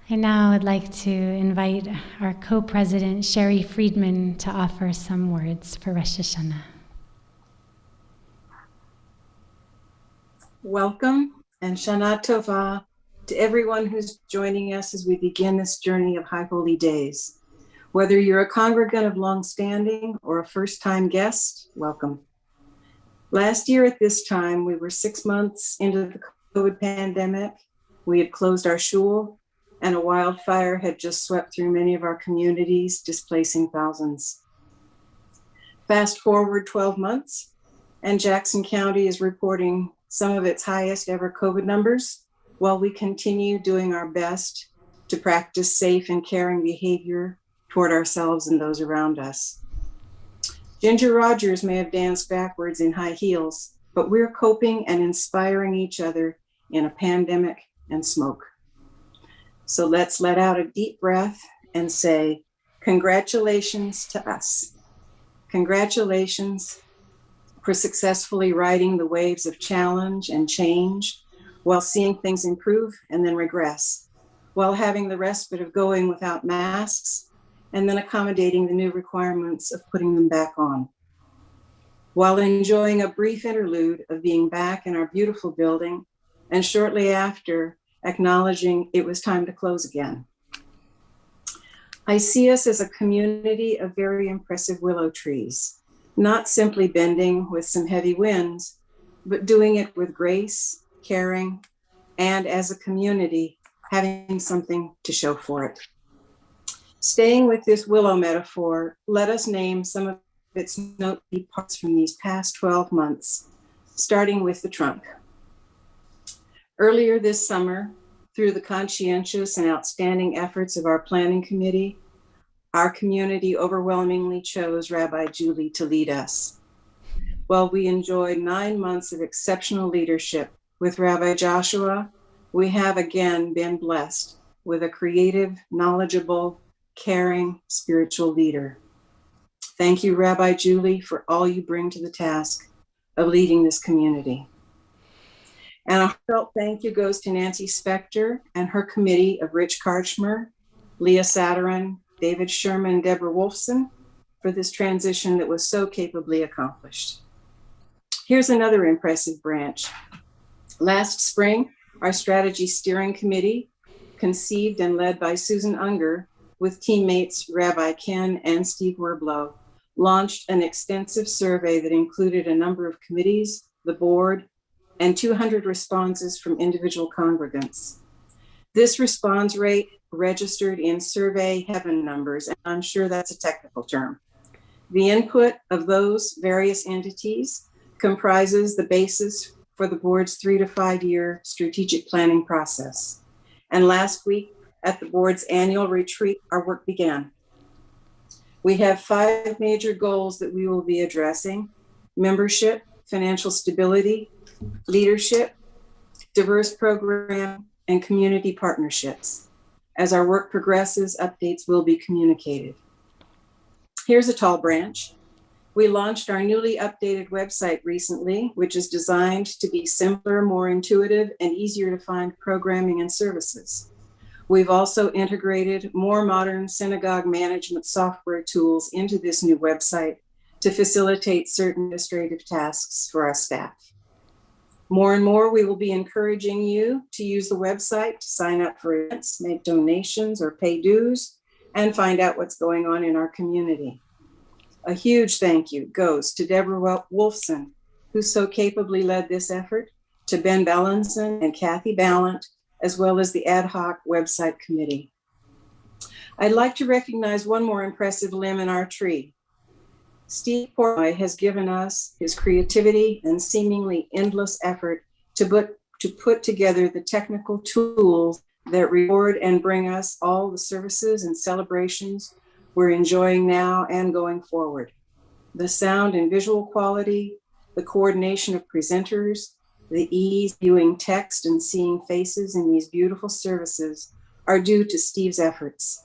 Speaker 1: And now I'd like to invite our co-president, Sherry Friedman, to offer some words for Rosh HaShanah.
Speaker 2: Welcome and Shana Tova to everyone who's joining us as we begin this journey of High Holy Days. Whether you're a congregant of long standing or a first-time guest, welcome. Last year at this time, we were 6 months into the COVID pandemic. We had closed our shul, and a wildfire had just swept through many of our communities, displacing thousands. Fast forward 12 months, and Jackson County is reporting some of its highest ever COVID numbers, while we continue doing our best to practice safe and caring behavior toward ourselves and those around us. Ginger Rogers may have danced backwards in high heels, but we're coping and inspiring each other in a pandemic and smoke. So let's let out a deep breath and say, congratulations to us. Congratulations for successfully riding the waves of challenge and change while seeing things improve and then regress, while having the respite of going without masks and then accommodating the new requirements of putting them back on, while enjoying a brief interlude of being back in our beautiful building and shortly after acknowledging it was time to close again. I see us as a community of very impressive willow trees, not simply bending with some heavy winds, but doing it with grace, caring, and as a community, having something to show for it. Staying with this willow metaphor, let us name some of its noteworthy parts from these past 12 months, starting with the trunk. Earlier this summer, through the conscientious and outstanding efforts of our planning committee, our community overwhelmingly chose Rabbi Julie to lead us. While we enjoyed 9 months of exceptional leadership with Rabbi Joshua, we have again been blessed with a creative, knowledgeable, caring, spiritual leader. Thank you, Rabbi Julie, for all you bring to the task of leading this community. And a heartfelt thank you goes to Nancy Spector and her committee of Rich Karchmer, Leah Sadarin, David Sherman, Deborah Wolfson for this transition that was so capably accomplished. Here's another impressive branch. Last spring, our strategy steering committee, conceived and led by Susan Unger, with teammates Rabbi Ken and Steve Werblow, launched an extensive survey that included a number of committees, the board, and 200 responses from individual congregants. This response rate registered in survey heaven numbers, and I'm sure that's a technical term. The input of those various entities comprises the basis for the board's 3 to 5 year strategic planning process. And last week at the board's annual retreat, our work began. We have 5 major goals that we will be addressing: membership, financial stability, leadership, diverse program, and community partnerships. As our work progresses, updates will be communicated. Here's a tall branch. We launched our newly updated website recently, which is designed to be simpler, more intuitive, and easier to find programming and services. We've also integrated more modern synagogue management software tools into this new website to facilitate certain administrative tasks for our staff. More and more, we will be encouraging you to use the website to sign up for events, make donations, or pay dues, and find out what's going on in our community. A huge thank you goes to Deborah Wolfson, who so capably led this effort, to Ben Bellinson and Kathy Ballant, as well as the ad hoc website committee. I'd like to recognize one more impressive limb in our tree. Steve Portnoy has given us his creativity and seemingly endless effort to put together the technical tools that reward and bring us all the services and celebrations we're enjoying now and going forward. The sound and visual quality, the coordination of presenters, the ease viewing text and seeing faces in these beautiful services are due to Steve's efforts.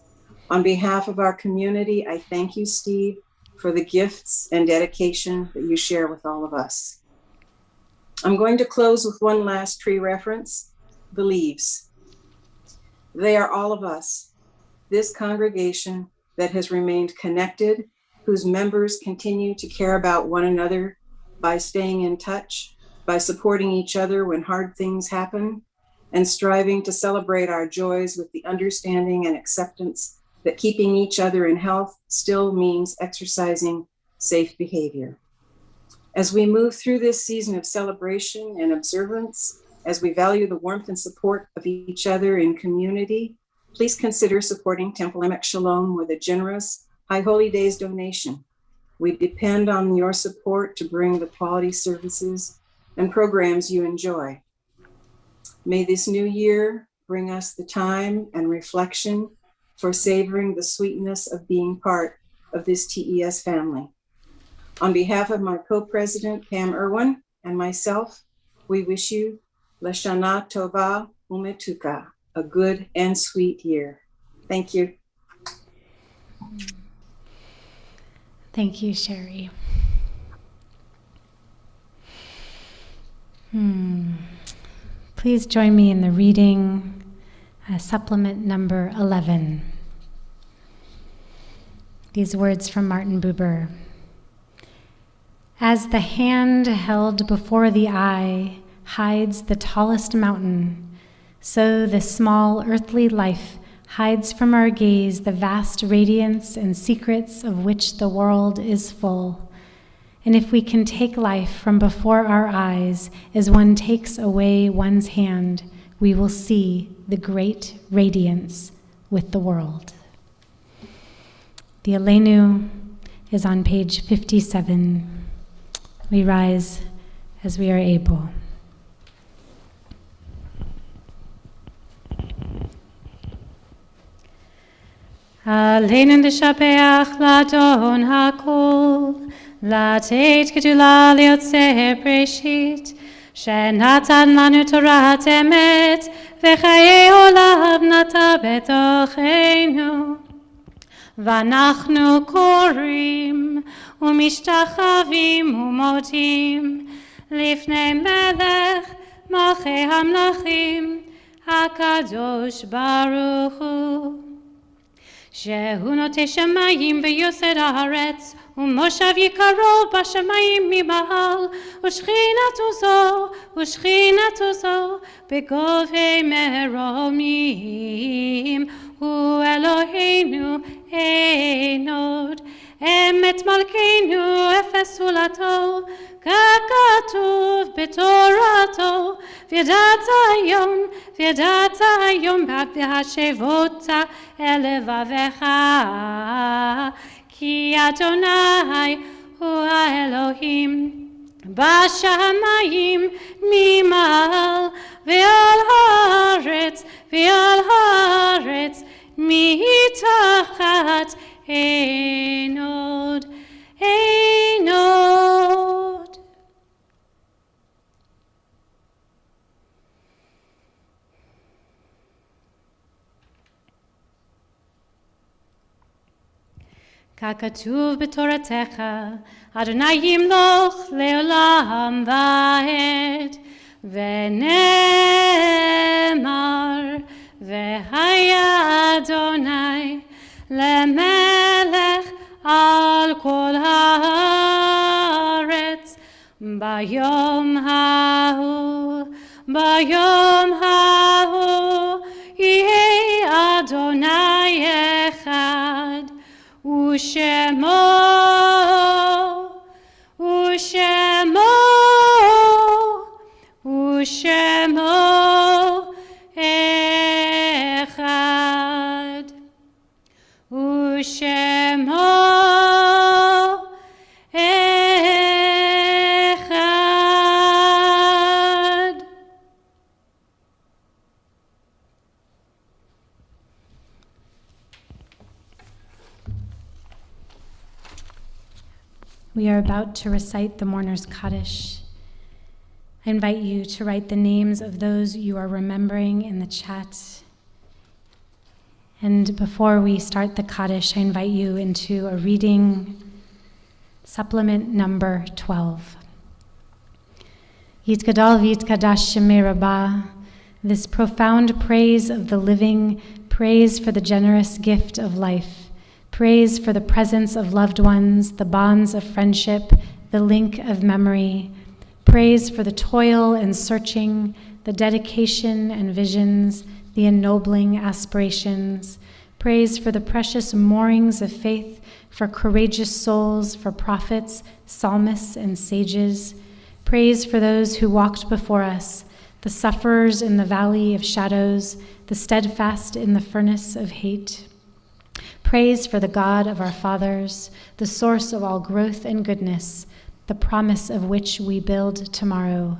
Speaker 2: On behalf of our community, I thank you, Steve, for the gifts and dedication that you share with all of us. I'm going to close with one last tree reference, the leaves. They are all of us, this congregation that has remained connected, whose members continue to care about one another by staying in touch, by supporting each other when hard things happen, and striving to celebrate our joys with the understanding and acceptance that keeping each other in health still means exercising safe behavior. As we move through this season of celebration and observance, as we value the warmth and support of each other in community, please consider supporting Temple Emek Shalom with a generous High Holy Days donation. We depend on your support to bring the quality services and programs you enjoy. May this new year bring us the time and reflection for savoring the sweetness of being part of this TES family. On behalf of my co-president, Pam Irwin, and myself, we wish you Lashana Tova Umetuka, a good and sweet year. Thank you.
Speaker 1: Thank you, Sherry. Please join me in the reading, supplement number 11. These words from Martin Buber. As the hand held before the eye hides the tallest mountain, so the small earthly life hides from our gaze the vast radiance and secrets of which the world is full. And if we can take life from before our eyes as one takes away one's hand, we will see the great radiance with the world. The Aleinu is on page 57. We rise as we are able. Aleinu d'shapeach l'Adon hakol, לתת גדולה ליוצא בראשית, שנתן לנו תורת אמת, וחיי עולם נטע בתוכנו. ואנחנו קוראים ומשתחווים ומודים לפני מלך מלכי המלכים, הקדוש ברוך הוא. שהוא נוטה שמיים ויוסד הארץ, ומושב יקרו בשמיים ממעל, ושכינתו זו בגובי מרומים, הוא אלוהינו אין עוד. אמת מלכנו אפס זולתו, ככתוב בתורתו, וידעת היום והשבות אל לבבך, כי אדוני הוא האלוהים בשמיים ממעל, ועל הארץ מתחת אין עוד. ככתוב בתורתך, אדוני ימלוך לעולם ועד, ונאמר, והיה אדוני למלך על כל הארץ. ביום ההוא יהיה אדוני אחד, ושמו אחד, ושמו אחד. We are about to recite the mourner's Kaddish. I invite you to write the names of those you are remembering in the chat. And before we start the Kaddish, I invite you into a reading, supplement number 12. Yitkadal v'yitkadash shemei rabbah, this profound praise of the living, praise for the generous gift of life, praise for the presence of loved ones, the bonds of friendship, the link of memory, praise for the toil and searching, the dedication and visions, the ennobling aspirations, praise for the precious moorings of faith, for courageous souls, for prophets, psalmists, and sages, praise for those who walked before us, the sufferers in the valley of shadows, the steadfast in the furnace of hate. Praise for the God of our fathers, the source of all growth and goodness, the promise of which we build tomorrow.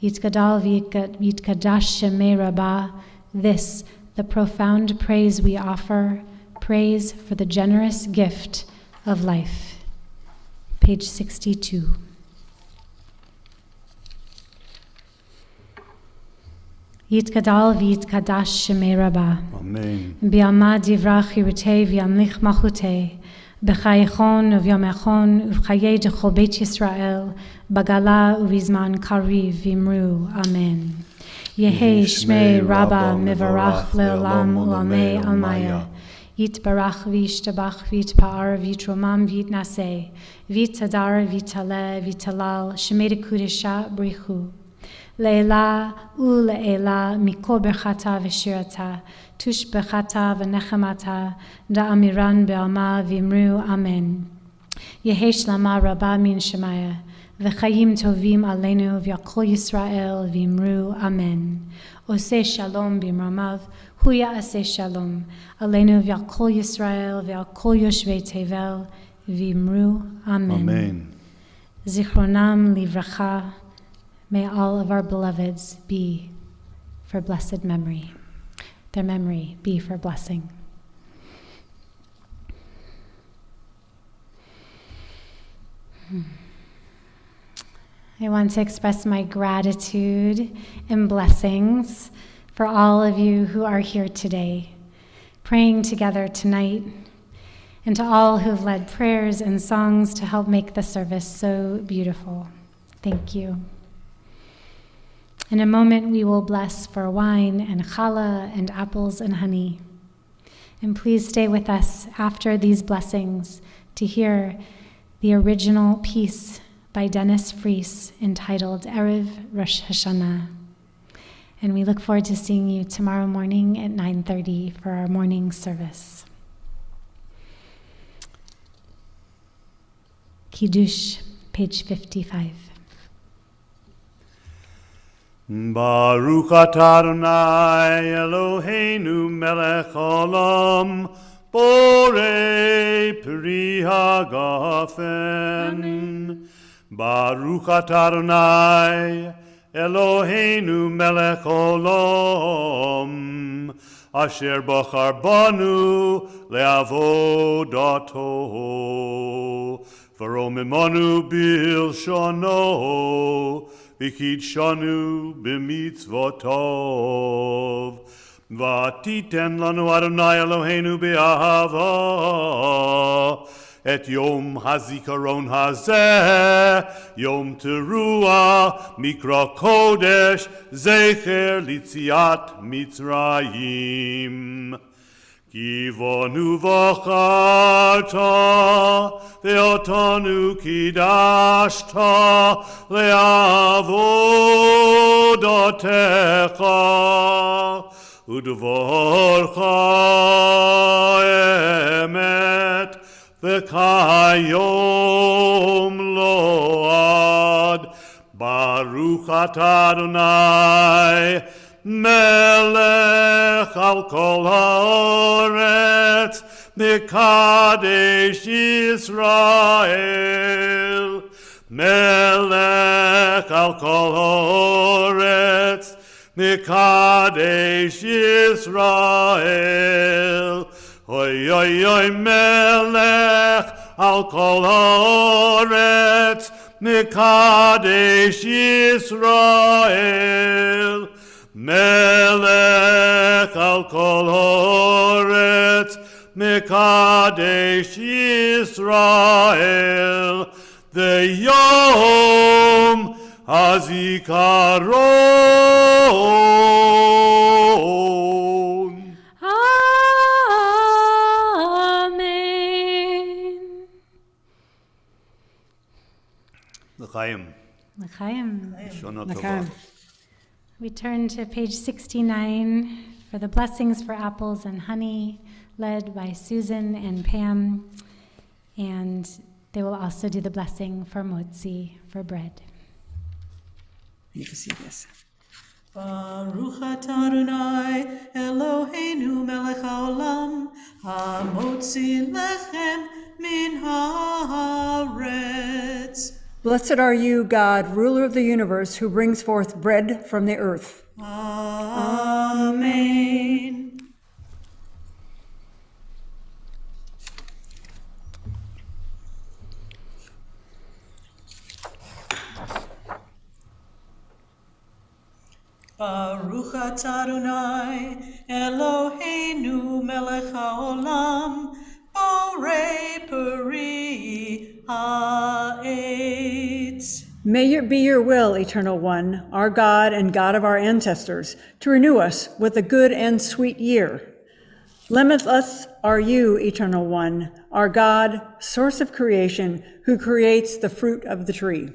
Speaker 1: Yitkadal v'yitkadash shemei rabbah, this, the profound praise we offer, praise for the generous gift of life. Page 62. Yitkadal v'yitkadash shemei rabbah.
Speaker 4: Amen.
Speaker 1: Bi'amad divrach yirutei v'yamlich malchutei. B'chayechon uvyomechon uv'chayei dechol Beit Yisrael. Bagala uvizman kariv v'imru. Amen. Yehei shmei Rabba mivarach le'olam u'amei almaya. Yitbarach v'yishtabach v'yitpa'ar v'yitromam v'yitnaseh. V'yitadar v'yitaleh v'yitalal shemei dekudesha brichu. Le'ela u'le'ela mikol berchata v'shirata. Tush berchata v'nechemata. Da'amiran be'alma v'imru. Amen. Yehei shlama Rabba min shemaya. V'chayim tovim aleinu v'yakol Yisrael v'imru. Amen. Oseh shalom b'imramav, hu ya'aseh shalom. Aleinu v'yakol Yisrael v'yakol yoshvei tevel v'imru. Amen.
Speaker 4: Amen.
Speaker 1: Zichronam livracha. May all of our beloveds be for blessed memory. Their memory be for blessing. I want to express my gratitude and blessings for all of you who are here today, praying together tonight, and to all who have led prayers and songs to help make the service so beautiful. Thank you. In a moment, we will bless for wine and challah and apples and honey. And please stay with us after these blessings to hear the original piece by Dennis Fries entitled Erev Rosh HaShanah. And we look forward to seeing you tomorrow morning at 9:30 for our morning service. Kiddush, page 55.
Speaker 4: Baruch atah Adonai Eloheinu melech olam borei pri hagafen. Baruch atah Adonai Eloheinu melech olam asher bachar banu leavodato v'romemanu bilshono v'kidshanu b'mitzvotov v'titen lanu Adonai Eloheinu be'ahava et Yom HaZikaron hazeh, Yom Teruah, Mikra Kodesh, Zecher Litziat Mitzrayim. Kivonu v'charta, ve'otanu kidashta, le'avodatecha, udvorcha emet, V'kayom lo'ad, Baruch atah Adonai, Melech al kol haaretz, Mekadesh Yisrael, Melech al kol haaretz, Mekadesh Yisrael. Oy, oy, oy, melech al kol haaretz, mekadesh Yisrael. Melech al kol haaretz, Mekadesh Yisrael, the Yom HaZikaron.
Speaker 1: Amen.
Speaker 4: L'chaim.
Speaker 1: L'chaim.
Speaker 4: Shana
Speaker 3: L'chaim.
Speaker 4: Tova.
Speaker 1: We turn to page 69 for the blessings for apples and honey, led by Susan and Pam. And they will also do the blessing for motzi, for bread.
Speaker 3: You can see this. Baruch atah Adonai Eloheinu melech haolam hamotzi lechem min haaretz.
Speaker 8: Blessed are you, God, ruler of the universe, who brings forth bread from the earth.
Speaker 3: Amen. Baruch atah Adonai Eloheinu melech haolam borei peri ha'etz.
Speaker 8: May it be your will, Eternal One, our God and God of our ancestors, to renew us with a good and sweet year. Limitless are you, Eternal One, our God, source of creation, who creates the fruit of the tree.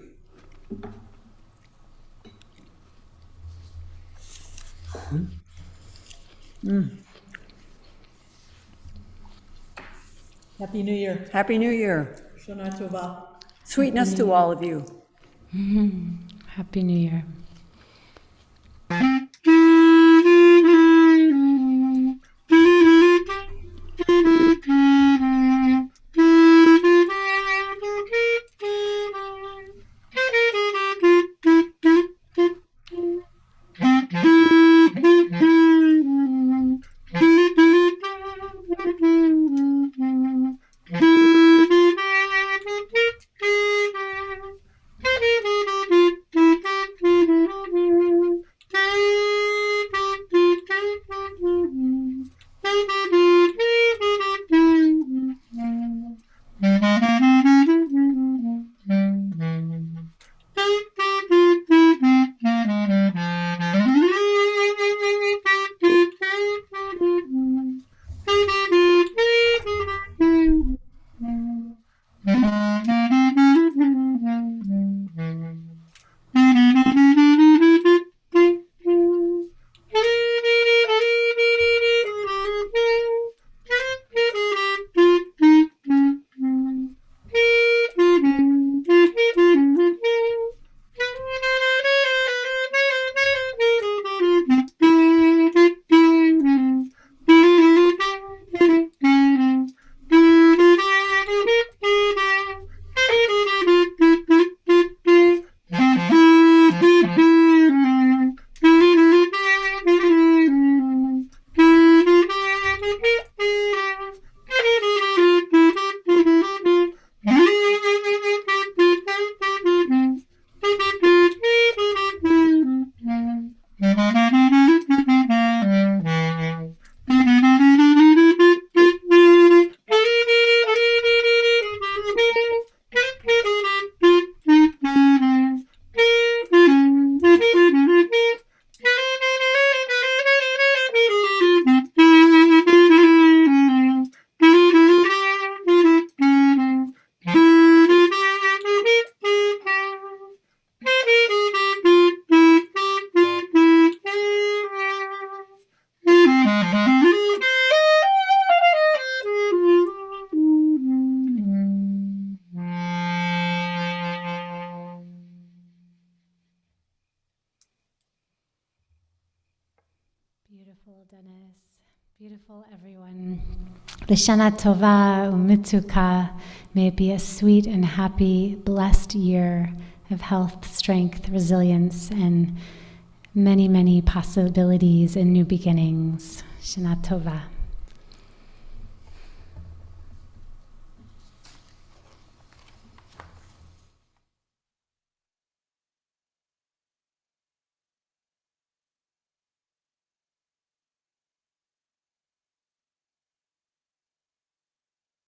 Speaker 3: Happy New Year.
Speaker 8: Happy New Year.
Speaker 3: Shana Tova.
Speaker 8: Sweetness to all of you.
Speaker 1: Happy New Year. Beautiful, Dennis. Beautiful, everyone. L'shana tova u'mitzuka. May it be a sweet and happy, blessed year of health, strength, resilience, and many, many possibilities and new beginnings. Shana tova.